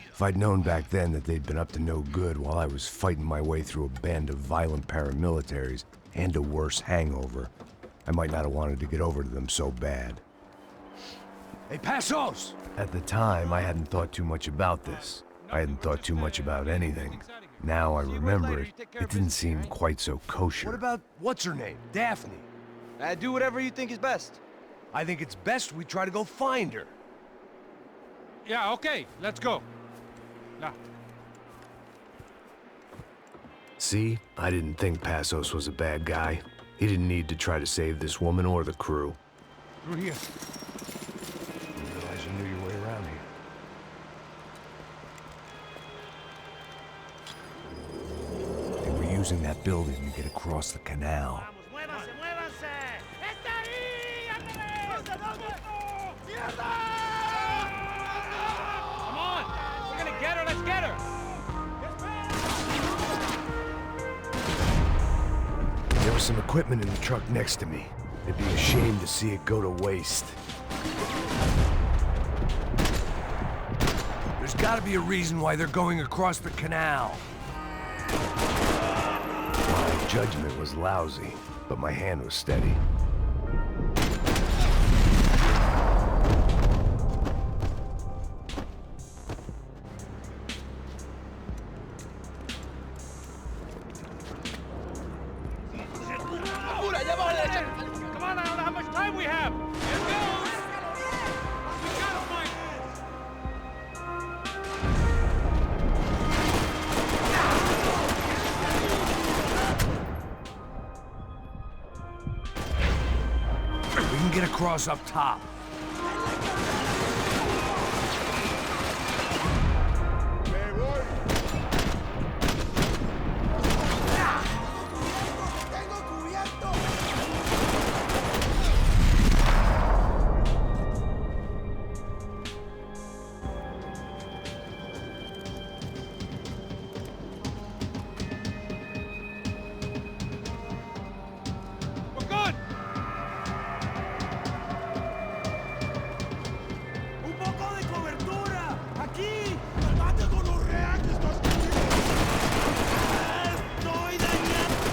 If I'd known back then that they'd been up to no good while I was fighting my way through a band of violent paramilitaries and a worse hangover, I might not have wanted to get over to them so bad.
Hey, Passos!
At the time, I hadn't thought too much about this. I hadn't thought too much about anything. Now I remember it, it didn't seem quite so kosher.
What about, what's her name? Daphne.
Do whatever you think is best.
I think it's best we try to go find her.
Yeah, okay, let's go. Now.
See? I didn't think Passos was a bad guy. He didn't need to try to save this woman or the crew.
Through here. Didn't realize you knew your way around here.
They were using that building to get across the canal.
Come on! We're gonna get her, let's get her!
There was some equipment in the truck next to me. It'd be a shame to see it go to waste.
There's gotta be a reason why they're going across the canal.
My judgment was lousy, but my hand was steady.
Come on, I don't know how much time we have! Here goes! We gotta find
We can get across up top.
We're good!
Un poco de cobertura. Aquí. Cálmate con los reactos. Estoy dañado.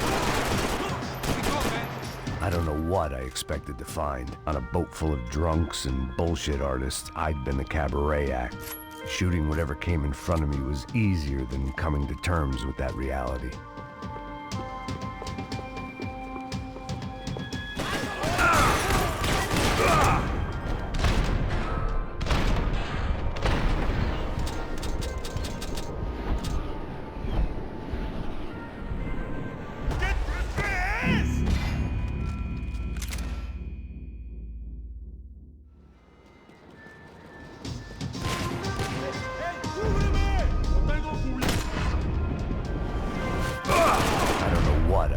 I don't know what I expected to find. On a boat full of drunks and bullshit artists, I'd been the cabaret act. Shooting whatever came in front of me was easier than coming to terms with that reality.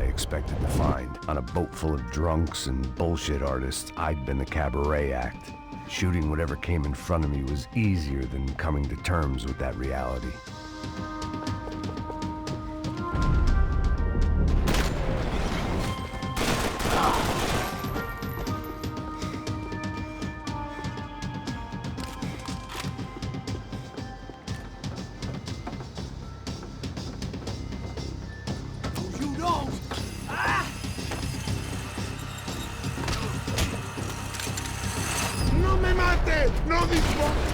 Expected to find. On a boat full of drunks and bullshit artists, I'd been the cabaret act. Shooting whatever came in front of me was easier than coming to terms with that reality.
¡No me mates! ¡No dispares!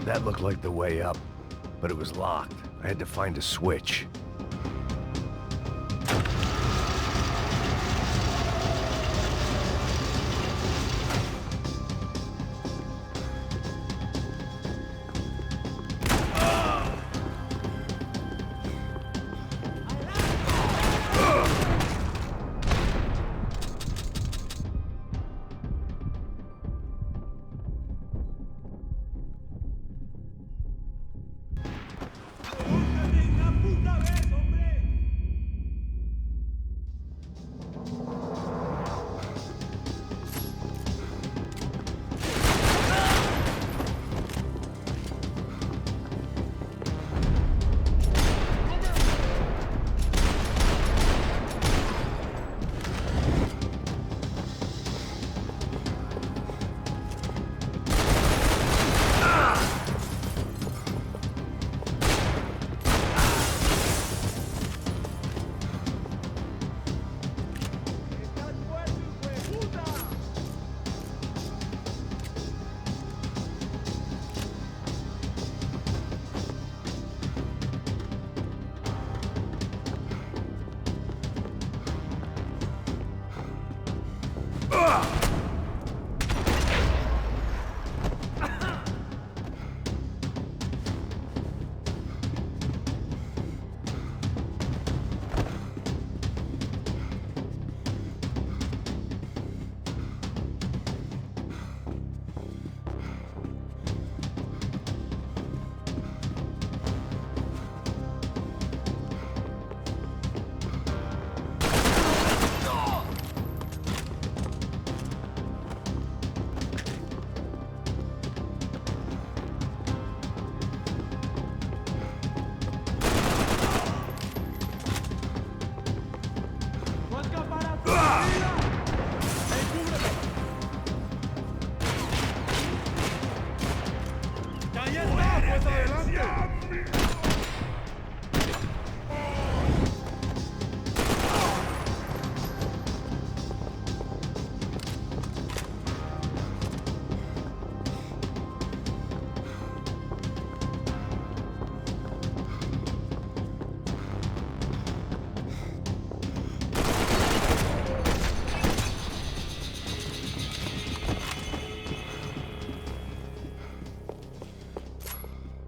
That looked like the way up, but it was locked. I had to find a switch.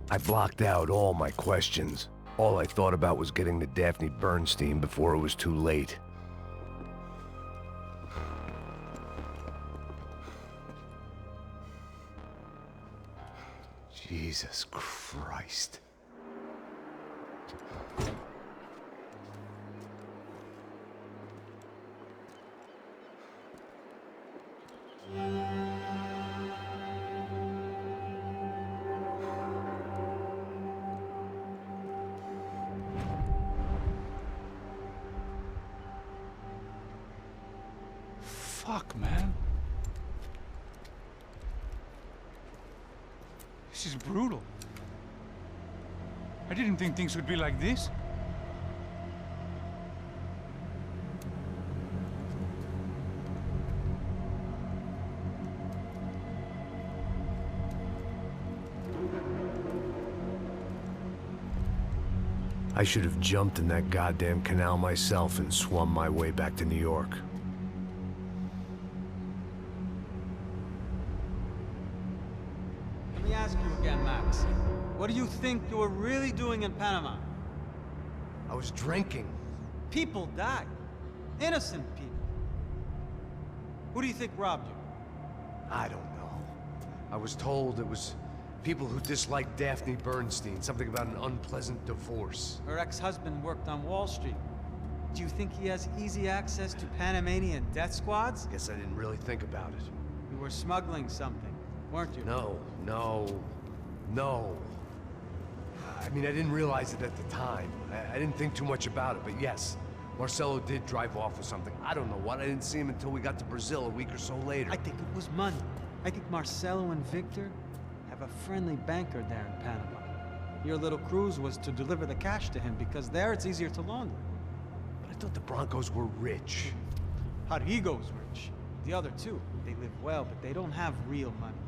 I blocked out all my questions. All I thought about was getting to Daphne Bernstein before it was too late.
Jesus Christ.
Fuck, man. This is brutal. I didn't think things would be like this.
I should have jumped in that goddamn canal myself and swum my way back to New York.
Let me ask you again, Max. What do you think you were really doing in Panama?
I was drinking.
People died. Innocent people. Who do you think robbed you?
I don't know. I was told it was people who disliked Daphne Bernstein, something about an unpleasant divorce.
Her ex-husband worked on Wall Street. Do you think he has easy access to Panamanian death squads?
Guess I didn't really think about it.
You were smuggling something, weren't you?
No. I mean, I didn't realize it at the time. I didn't think too much about it, but yes, Marcelo did drive off with something. I don't know what. I didn't see him until we got to Brazil a week or so later.
I think it was money. I think Marcelo and Victor have a friendly banker there in Panama. Your little cruise was to deliver the cash to him because there it's easier to launder.
But I thought the Broncos were rich.
Rodrigo's rich. The other two, they live well, but they don't have real money.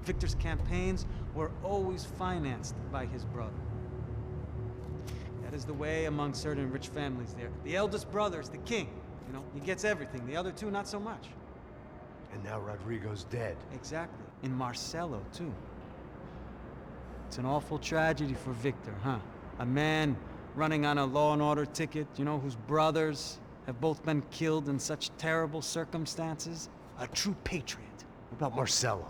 Victor's campaigns were always financed by his brother. That is the way among certain rich families there. The eldest brother is the king. You know, he gets everything. The other two, not so much.
And now Rodrigo's dead.
Exactly. And Marcelo, too. It's an awful tragedy for Victor, huh? A man running on a law and order ticket, you know, whose brothers have both been killed in such terrible circumstances. A true patriot.
What about Marcelo?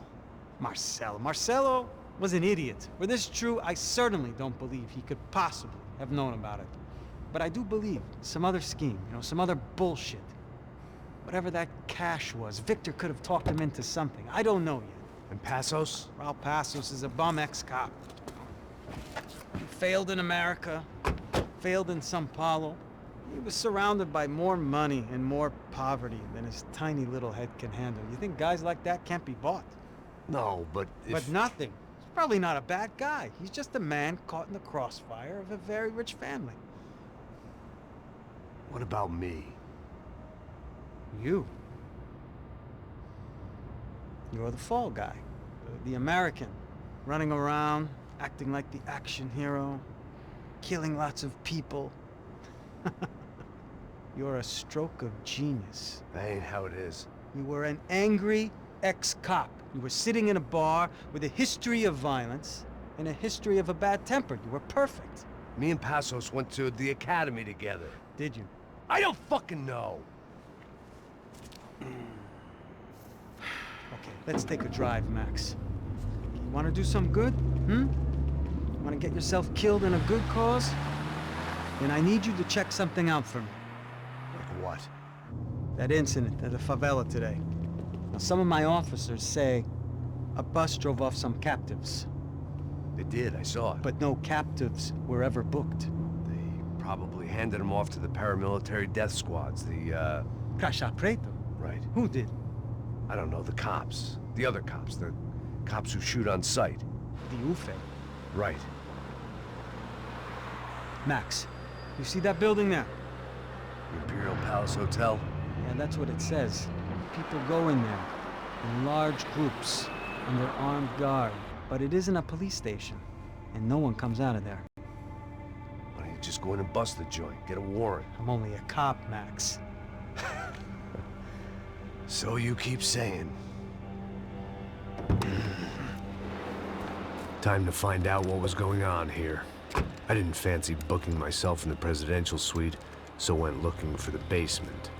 Marcelo was an idiot. Were this true, I certainly don't believe he could possibly have known about it. But I do believe some other scheme, you know, some other bullshit. Whatever that cash was, Victor could have talked him into something. I don't know yet.
And Passos?
Raul Passos is a bum ex-cop. He failed in America, failed in Sao Paulo. He was surrounded by more money and more poverty than his tiny little head can handle. You think guys like that can't be bought?
No, but if...
But nothing. He's probably not a bad guy. He's just a man caught in the crossfire of a very rich family.
What about me?
You. You're the fall guy. The American. Running around, acting like the action hero. Killing lots of people. You're a stroke of genius.
That ain't how it is.
You were an angry ex-cop. You were sitting in a bar with a history of violence and a history of a bad temper. You were perfect.
Me and Passos went to the academy together.
Did you?
I don't fucking know!
Okay, let's take a drive, Max. You want to do some good? Want to get yourself killed in a good cause? Then I need you to check something out for me.
Like what?
That incident at the favela today. Now, some of my officers say a bus drove off some captives.
They did, I saw it.
But no captives were ever booked.
They probably handed them off to the paramilitary death squads, the,
Caixa Preto?
Right.
Who did?
I don't know, the cops. The other cops, the cops who shoot on sight.
The UFE.
Right.
Max, you see that building there?
The Imperial Palace Hotel?
Yeah, that's what it says. People go in there, in large groups, under armed guard. But it isn't a police station, and no one comes out of there.
Why don't you just go in and bust the joint, get a warrant?
I'm only a cop, Max.
So you keep saying.
Time to find out what was going on here. I didn't fancy booking myself in the presidential suite, so went looking for the basement.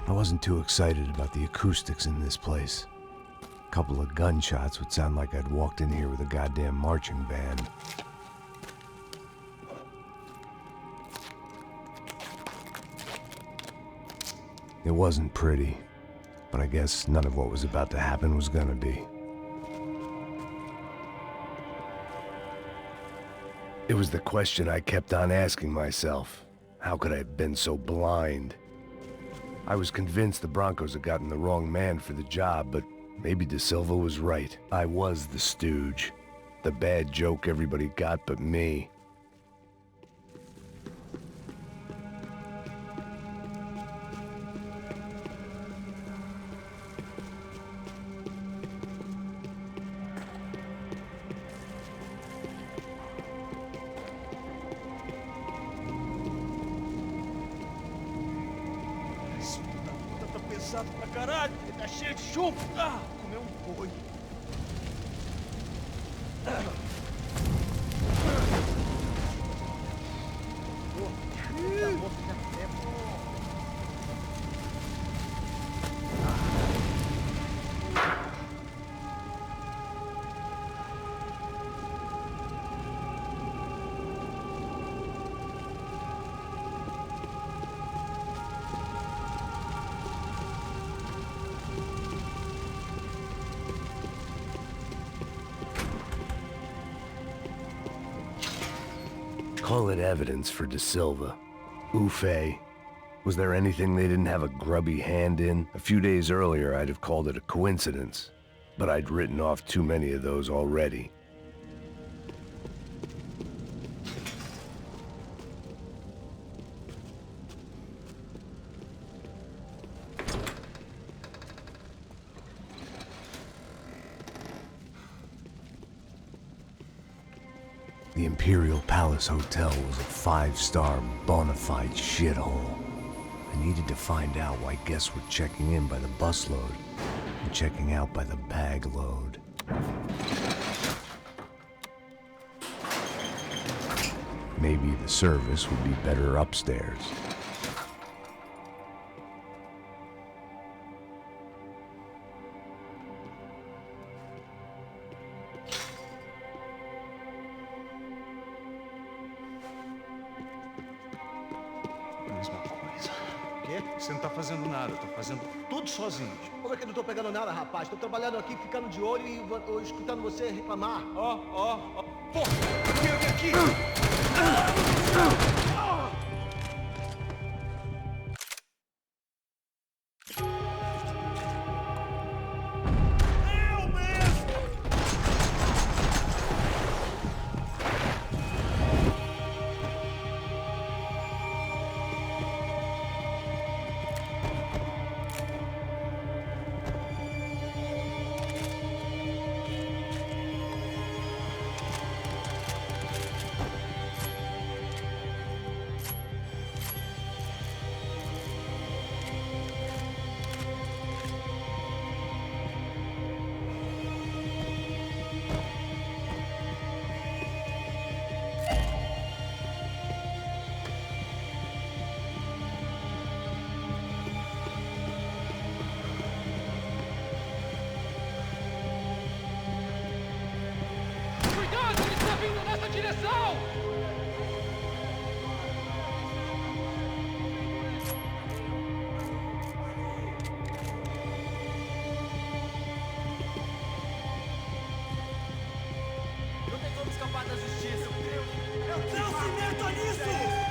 I wasn't too excited about the acoustics in this place. A couple of gunshots would sound like I'd walked in here with a goddamn marching band. It wasn't pretty, but I guess none of what was about to happen was gonna be. It was the question I kept on asking myself. How could I have been so blind? I was convinced the Broncos had gotten the wrong man for the job, but maybe De Silva was right. I was the stooge. The bad joke everybody got but me.
Pesado pra caralho, ele tá cheio de chumbo. Ah, comeu boi.
Call it evidence for De Silva. Ufe. Was there anything they didn't have a grubby hand in? A few days earlier, I'd have called it a coincidence. But I'd written off too many of those already. The Imperial Palace Hotel was a 5-star bona fide shithole. I needed to find out why guests were checking in by the busload and checking out by the bag load. Maybe the service would be better upstairs.
Mesma coisa. O quê? Você não tá fazendo nada, eu tô fazendo tudo sozinho.
Como é que eu não tô pegando nada, rapaz? Tô trabalhando aqui, ficando de olho e escutando você reclamar.
Ó. Porra! Aqui!
Cuidado, ele está vindo nessa direção!
Não tem como escapar da justiça. Eu não se meto nisso!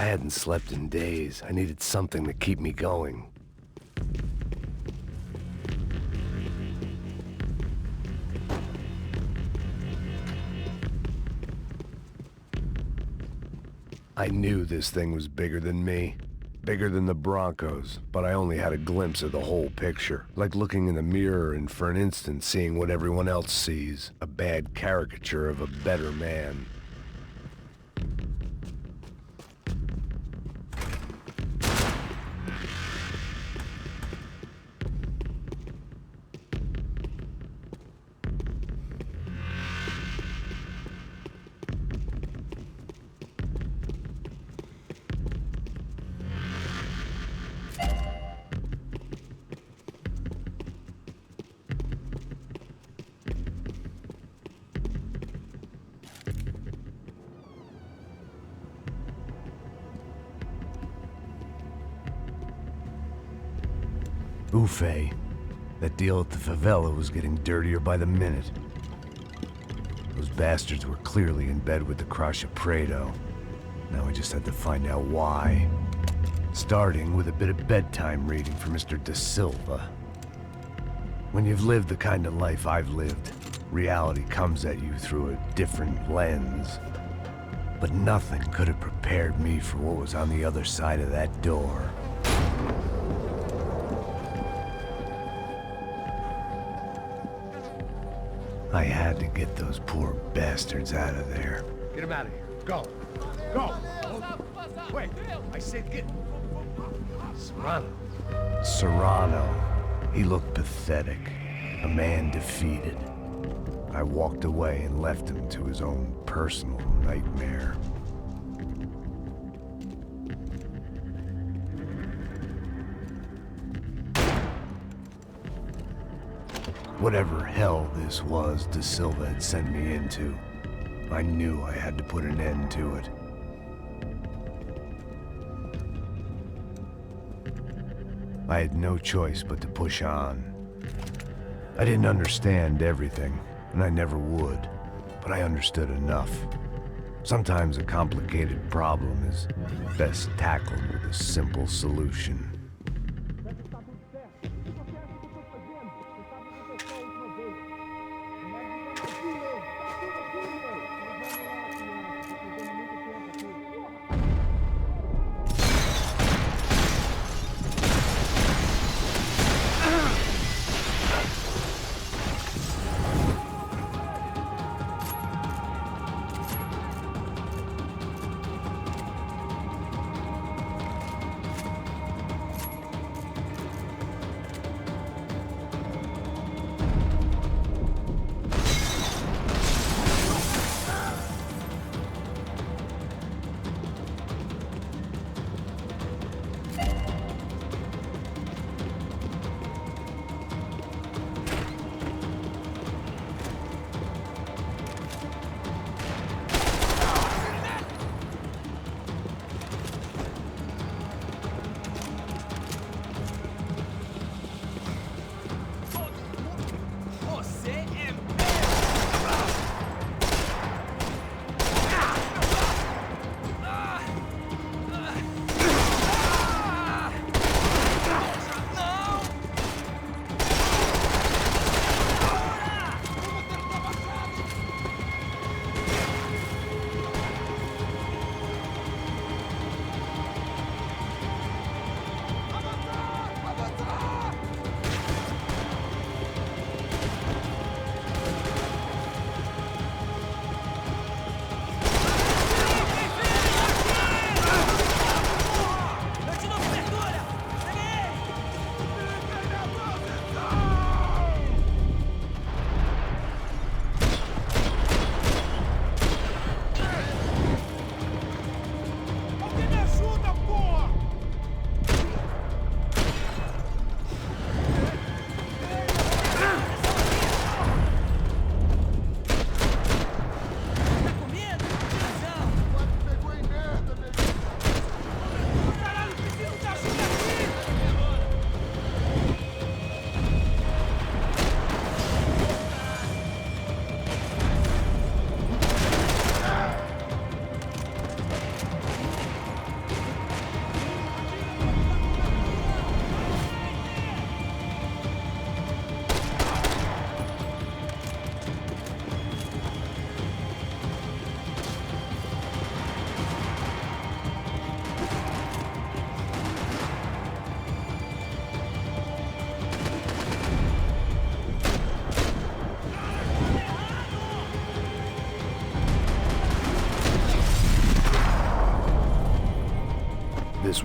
I hadn't slept in days. I needed something to keep me going. I knew this thing was bigger than me. Bigger than the Broncos, but I only had a glimpse of the whole picture. Like looking in the mirror and for an instant seeing what everyone else sees. A bad caricature of a better man. Buffet. That deal at the favela was getting dirtier by the minute. Those bastards were clearly in bed with the Crash of Prado. Now I just had to find out why. Starting with a bit of bedtime reading for Mr. Da Silva. When you've lived the kind of life I've lived, reality comes at you through a different lens. But nothing could have prepared me for what was on the other side of that door. I had to get those poor bastards out of there.
Get him out of here. Go. Go. Wait. I said get... Serrano.
Serrano. He looked pathetic. A man defeated. I walked away and left him to his own personal nightmare. Whatever hell this was Da Silva had sent me into, I knew I had to put an end to it. I had no choice but to push on. I didn't understand everything, and I never would, but I understood enough. Sometimes a complicated problem is best tackled with a simple solution.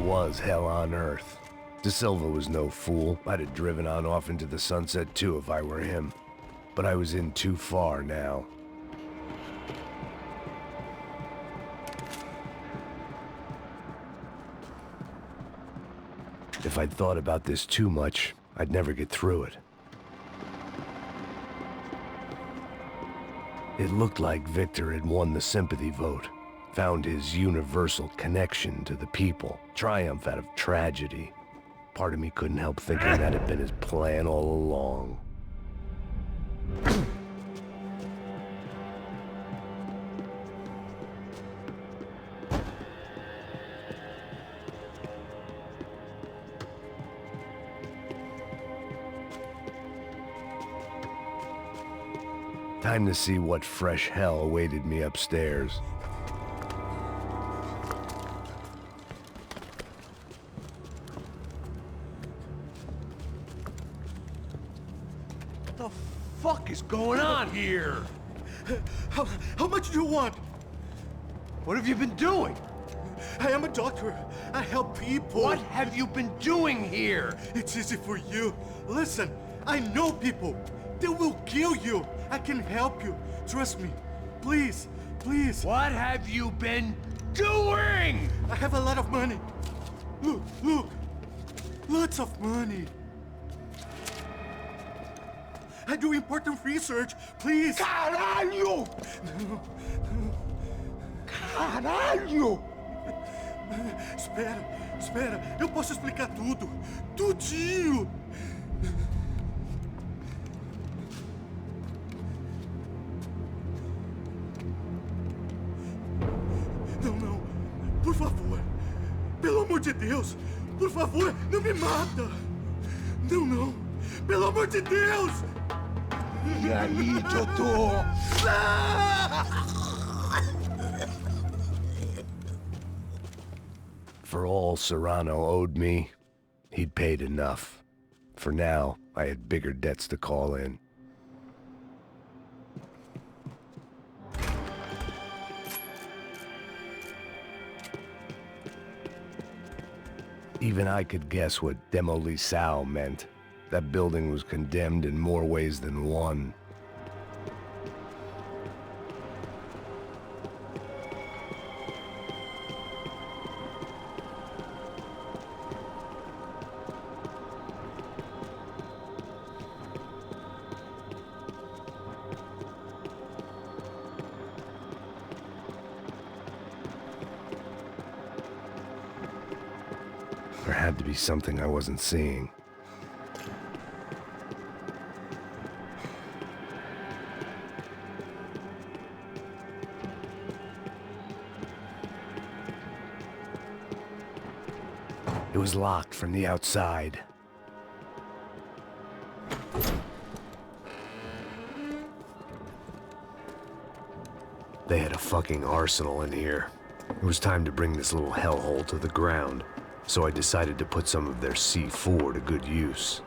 was hell on earth. De Silva was no fool. I'd have driven on off into the sunset too if I were him. But I was in too far now. If I'd thought about this too much, I'd never get through it. It looked like Victor had won the sympathy vote, found his universal connection to the people, triumph out of tragedy. Part of me couldn't help thinking that had been his plan all along. Time to see what fresh hell awaited me upstairs.
What the fuck is going on here?
How much do you want?
What have you been doing?
I am a doctor. I help people.
What have you been doing here?
It's easy for you. Listen, I know people. They will kill you. I can help you. Trust me. Please, please.
What have you been doing?
I have a lot of money. Look, look. Lots of money. I do important research. Please.
Caralho! Caralho!
Espera, espera. Eu posso explicar tudo. Tudinho. Não. Por favor. Pelo amor de Deus. Por favor, não me mata. Não. Pelo amor de Deus.
E aí, doutor?
For all Serrano owed me, he'd paid enough. For now, I had bigger debts to call in. Even I could guess what demolição meant. That building was condemned in more ways than one. There had to be something I wasn't seeing. It was locked from the outside. They had a fucking arsenal in here. It was time to bring this little hellhole to the ground, so I decided to put some of their C4 to good use.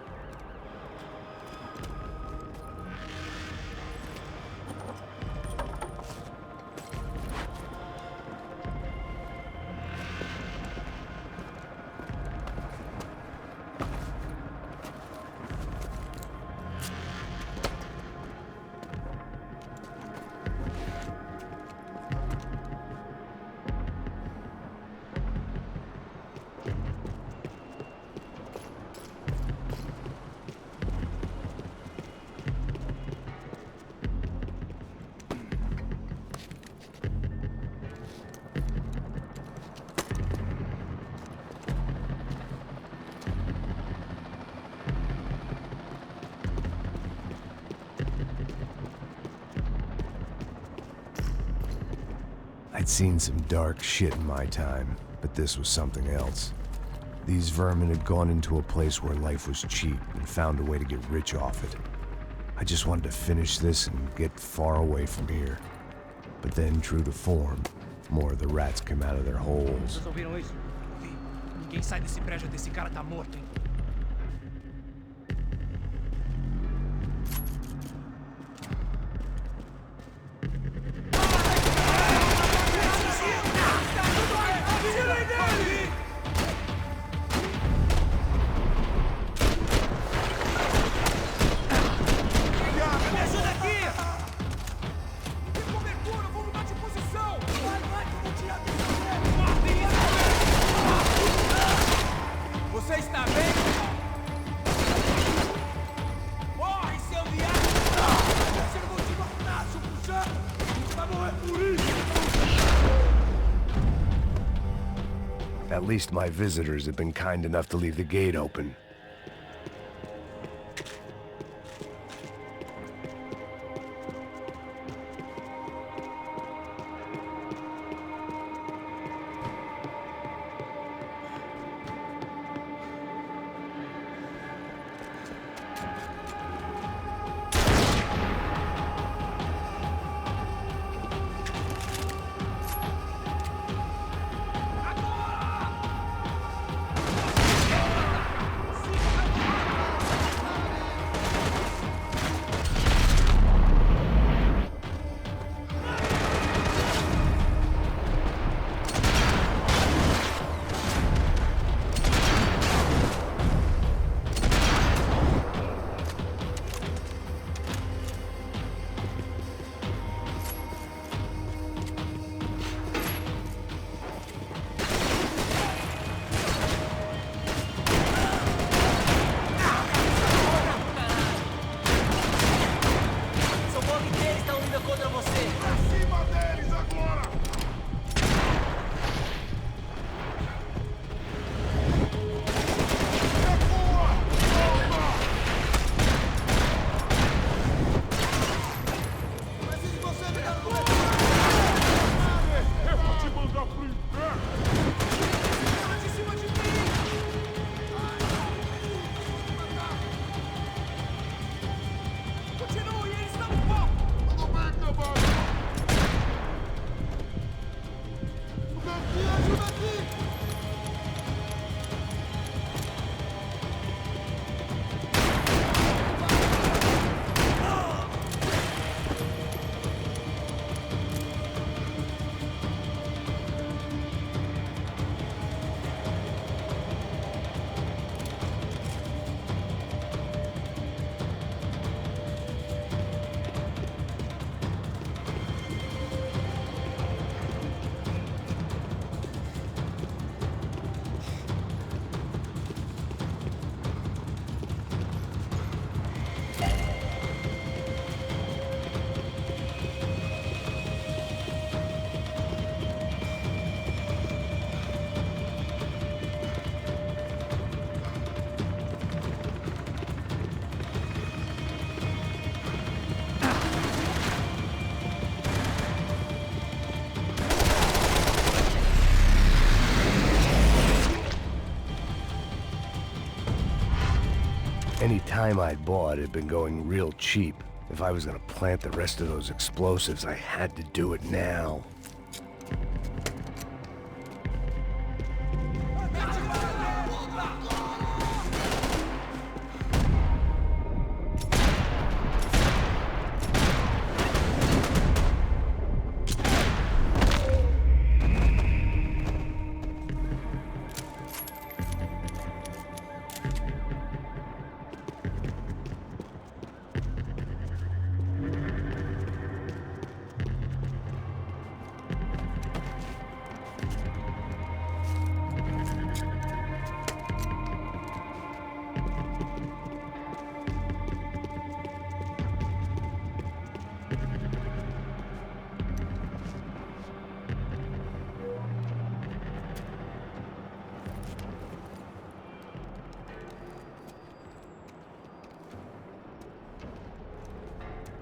I'd seen some dark shit in my time, but this was something else. These vermin had gone into a place where life was cheap and found a way to get rich off it. I just wanted to finish this and get far away from here. But then, true to form, more of the rats came out of their holes.
Vocês ouviram isso? Vi. Ninguém sai desse prédio até esse cara tá morto, hein?
least my visitors have been kind enough to leave the gate open. Any time I'd bought had been going real cheap. If I was gonna plant the rest of those explosives, I had to do it now.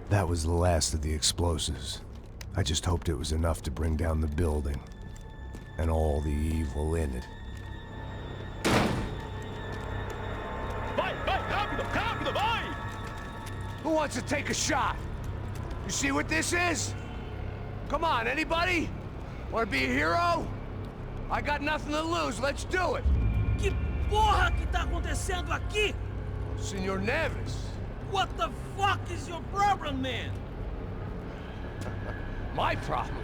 That was the last of the explosives. I just hoped it was enough to bring down the building and all the evil in it.
Vai, vai, rápido, rápido, vai!
Who wants to take a shot? You see what this is? Come on, anybody? Want to be a hero? I got nothing to lose, let's do it!
Que porra que tá acontecendo aqui?
Senor Neves.
What the fuck is your problem, man?
My problem?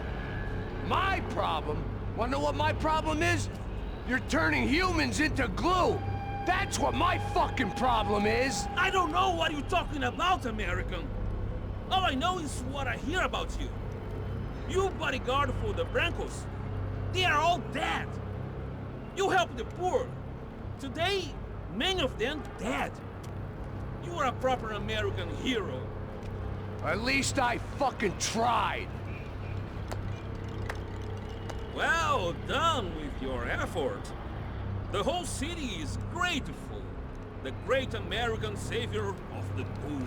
My problem? Wanna know what my problem is? You're turning humans into glue! That's what my fucking problem is!
I don't know what you're talking about, American. All I know is what I hear about you. You bodyguard for the Brancos. They are all dead. You help the poor. Today, many of them dead. You are a proper American hero.
At least I fucking tried.
Well done with your effort. The whole city is grateful. The great American savior of the poor.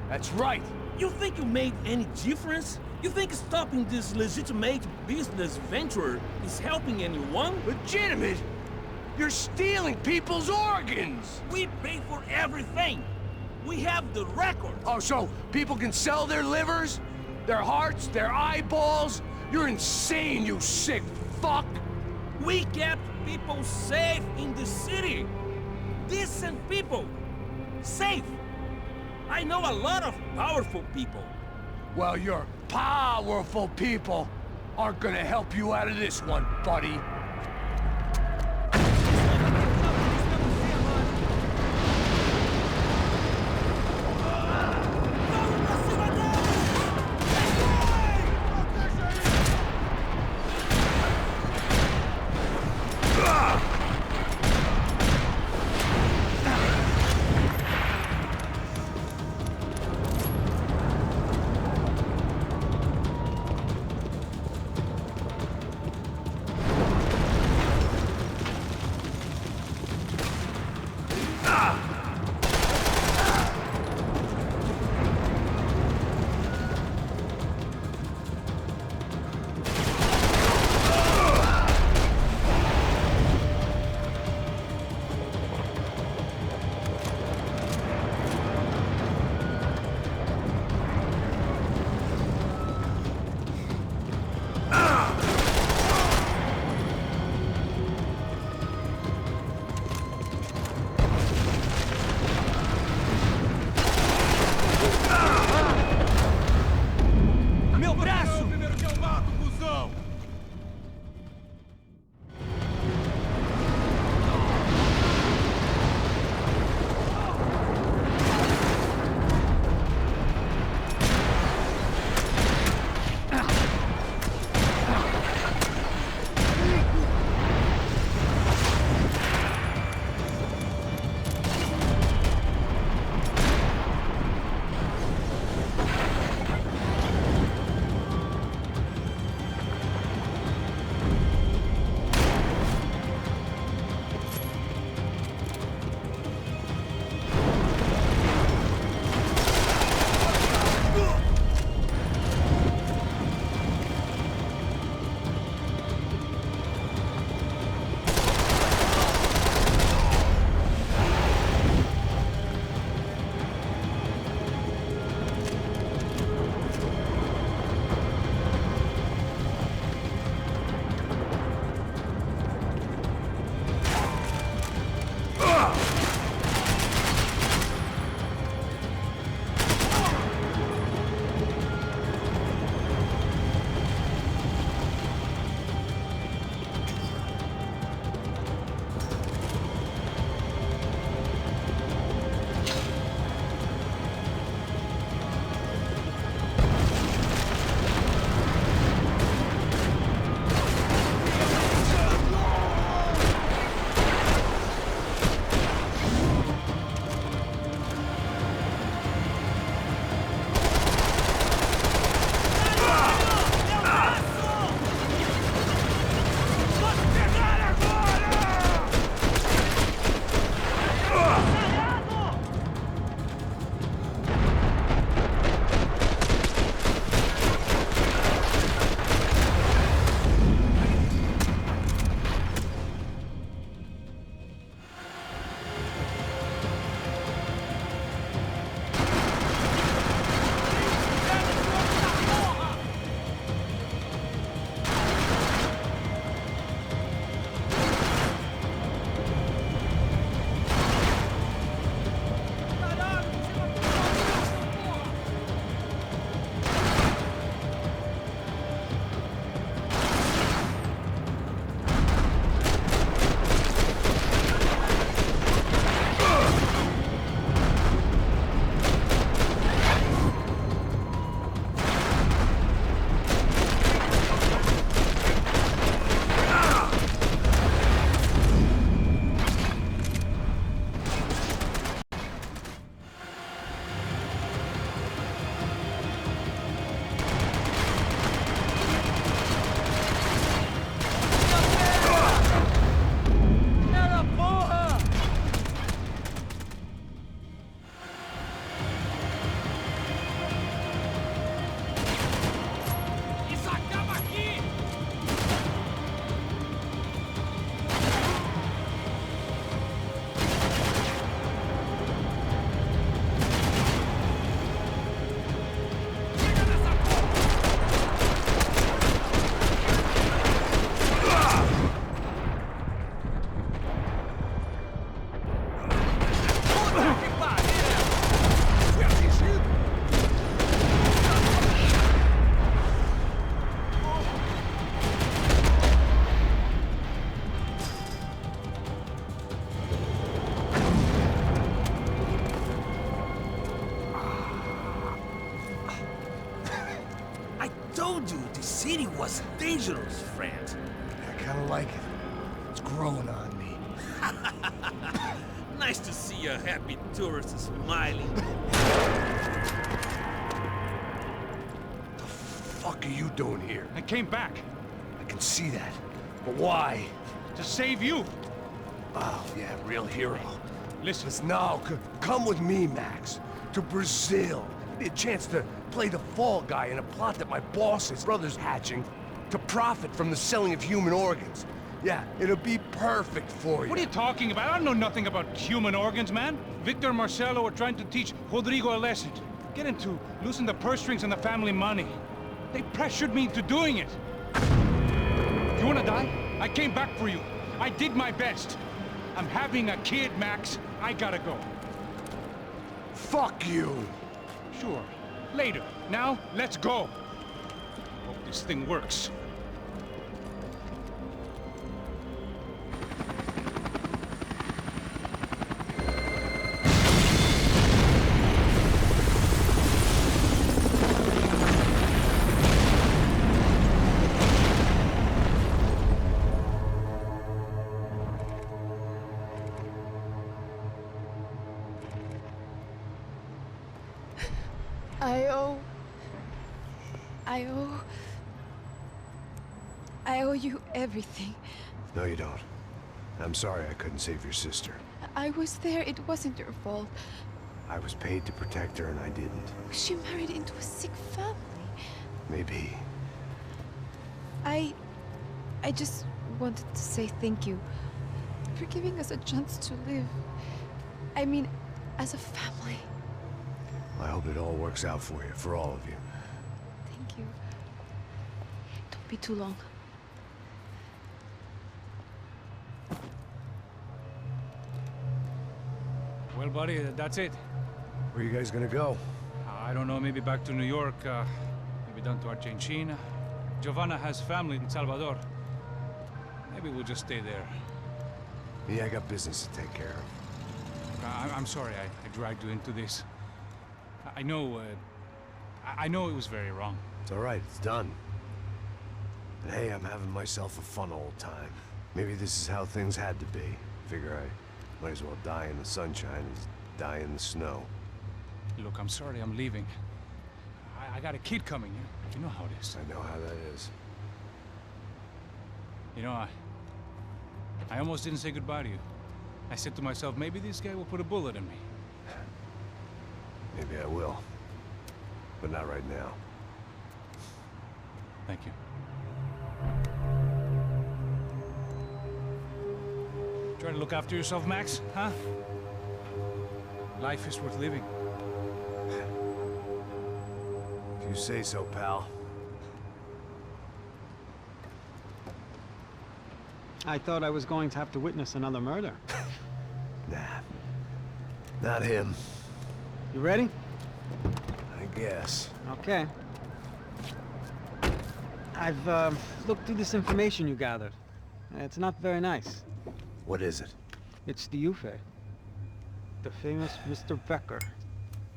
That's right.
You think you made any difference? You think stopping this legitimate business venture is helping anyone?
Legitimate? You're stealing people's organs!
We pay for everything. We have the record.
Oh, so people can sell their livers? Their hearts? Their eyeballs? You're insane, you sick fuck!
We kept people safe in the city. Decent people. Safe. I know a lot of powerful people.
Well, your powerful people aren't gonna help you out of this one, buddy.
I told you the city was dangerous, friend.
I kinda like it. It's growing on me.
Nice to see a happy tourist smiling.
The fuck are you doing here?
I came back
I can see that. But why?
to save you.
Oh, yeah, real hero.
Listen,
Now, come with me, Max. To Brazil. Be a chance to play the fall guy in a plot that my boss's brother's hatching to profit from the selling of human organs. Yeah, it'll be perfect for you.
what are you talking about? I don't know nothing about human organs, man. Victor and Marcelo are trying to teach Rodrigo a lesson. Get him to loosen the purse strings and the family money. They pressured me into doing it. You wanna die? I came back for you. I did my best. I'm having a kid, Max. I gotta go.
Fuck you!
Sure. Later. Now, let's go. Hope this thing works.
I owe you everything.
No, you don't. I'm sorry I couldn't save your sister.
I was there. It wasn't your fault.
I was paid to protect her and I didn't.
She married into a sick family.
Maybe.
I just wanted to say thank you for giving us a chance to live. I mean, as a family.
I hope it all works out for you, for all of you.
Thank you. Don't be too long.
Well, buddy, that's it.
Where are you guys gonna go?
I don't know, maybe back to New York, maybe down to Argentina. Giovanna has family in Salvador. Maybe we'll just stay there.
Me, I got business to take care of.
I'm sorry I dragged you into this. I know it was very wrong.
It's all right, it's done. And hey, I'm having myself a fun old time. Maybe this is how things had to be. Figure I might as well die in the sunshine as die in the snow.
Look, I'm sorry I'm leaving. I got a kid coming, you know how it is.
I know how that is.
You know, I almost didn't say goodbye to you. I said to myself, maybe this guy will put a bullet in me.
Maybe I will. But not right now.
Thank you. Try to look after yourself, Max, huh? Life is worth living.
If you say so, pal.
I thought I was going to have to witness another murder.
Nah. Not him.
You ready?
I guess.
Okay. I've looked through this information you gathered. It's not very nice.
What is it?
It's the Ufe. The famous Mr. Becker.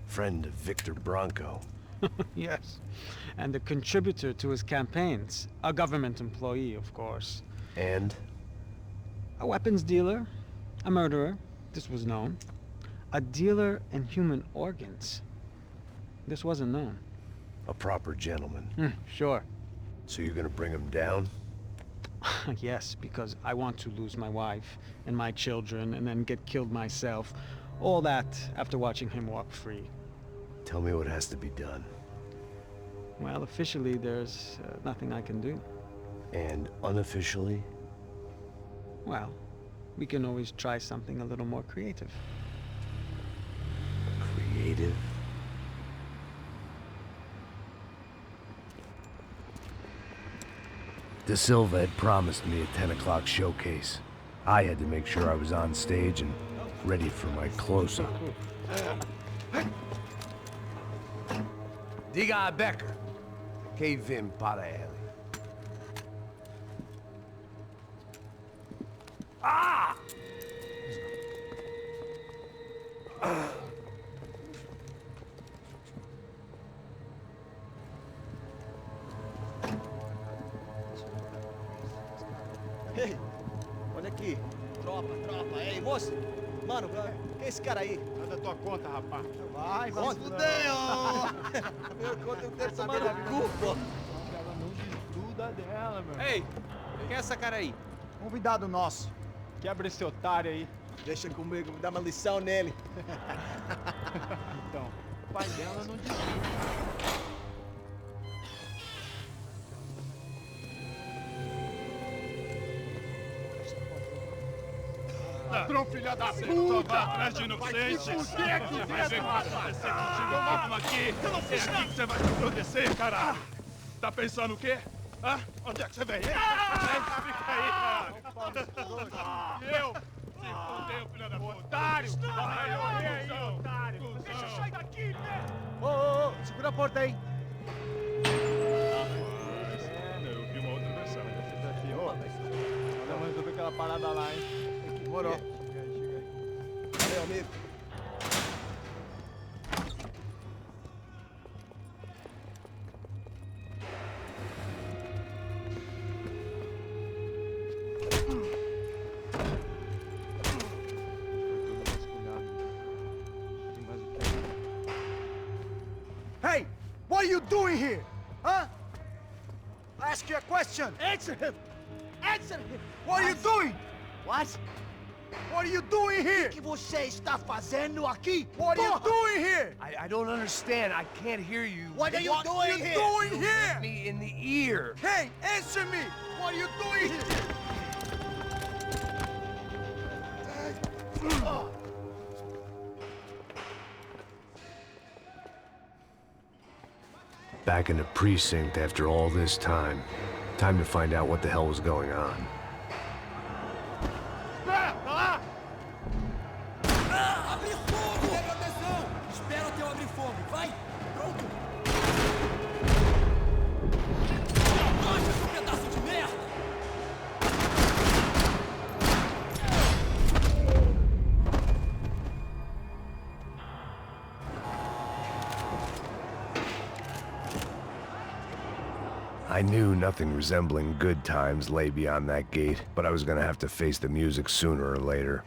Friend of Victor Bronco.
Yes. And a contributor to his campaigns. A government employee, of course.
And?
A weapons dealer. A murderer. This was known. A dealer in human organs. This wasn't known.
A proper gentleman.
Sure.
So you're gonna bring him down?
Yes, because I want to lose my wife and my children and then get killed myself. All that after watching him walk free.
Tell me what has to be done.
Well, officially, there's nothing I can do.
And unofficially?
Well, we can always try something a little more creative.
Creative? De Silva had promised me a 10 o'clock showcase. I had to make sure I was on stage, and ready for my close-up. Diga a Becker. Que vim para ele. Ah!
Ei, olha aqui. Tropa. Ei, moço. Mano, quem é esse cara aí?
Nada da tua conta, rapaz.
Vai fudeu! Meu conta eu quero tomar no cu, pô.
Ela não desgruda dela, meu.
Ei, quem é essa cara aí?
Convidado nosso. Quebra esse otário aí.
Deixa comigo, me dá uma lição nele.
Então, o pai dela não desgruda. Ladrão, filha da puta! Vai atrás de inocentes! Vai ver o que vai acontecer contigo mesmo aqui! É aqui que você vai se proteger, caralho! Tá pensando o quê? Hã? Onde é que você vem? Fica aí, caralho! E eu? Se fodeu, filha da puta! Otário! Vai, aí, otário! Deixa eu sair daqui, né?
Ô, segura a porta aí.
Eu vi uma outra versão. Aqui, ó. Vamos resolver aquela parada lá, hein? Demorou. Chega aí.
Valeu, amigo.
Hey! What are you doing here? Huh? I ask you a question.
Answer him! Answer him!
What are you doing?
What?
What are you doing here?
O que você está fazendo aqui?
What are you doing here?
I don't understand. I can't hear you.
What are you
What are
doing
you
here?
doing
Hit
here?
me in the ear.
Hey, answer me! What are you doing here?
Back in the precinct after all this time. Time to find out what the hell was going on.
Espera, tá lá!
Abre fogo! Leve atenção! Espera até eu abrir fogo. Vai! Pronto! Abaixa, seu pedaço de merda!
I knew nothing resembling good times lay beyond that gate, but I was gonna have to face the music sooner or later.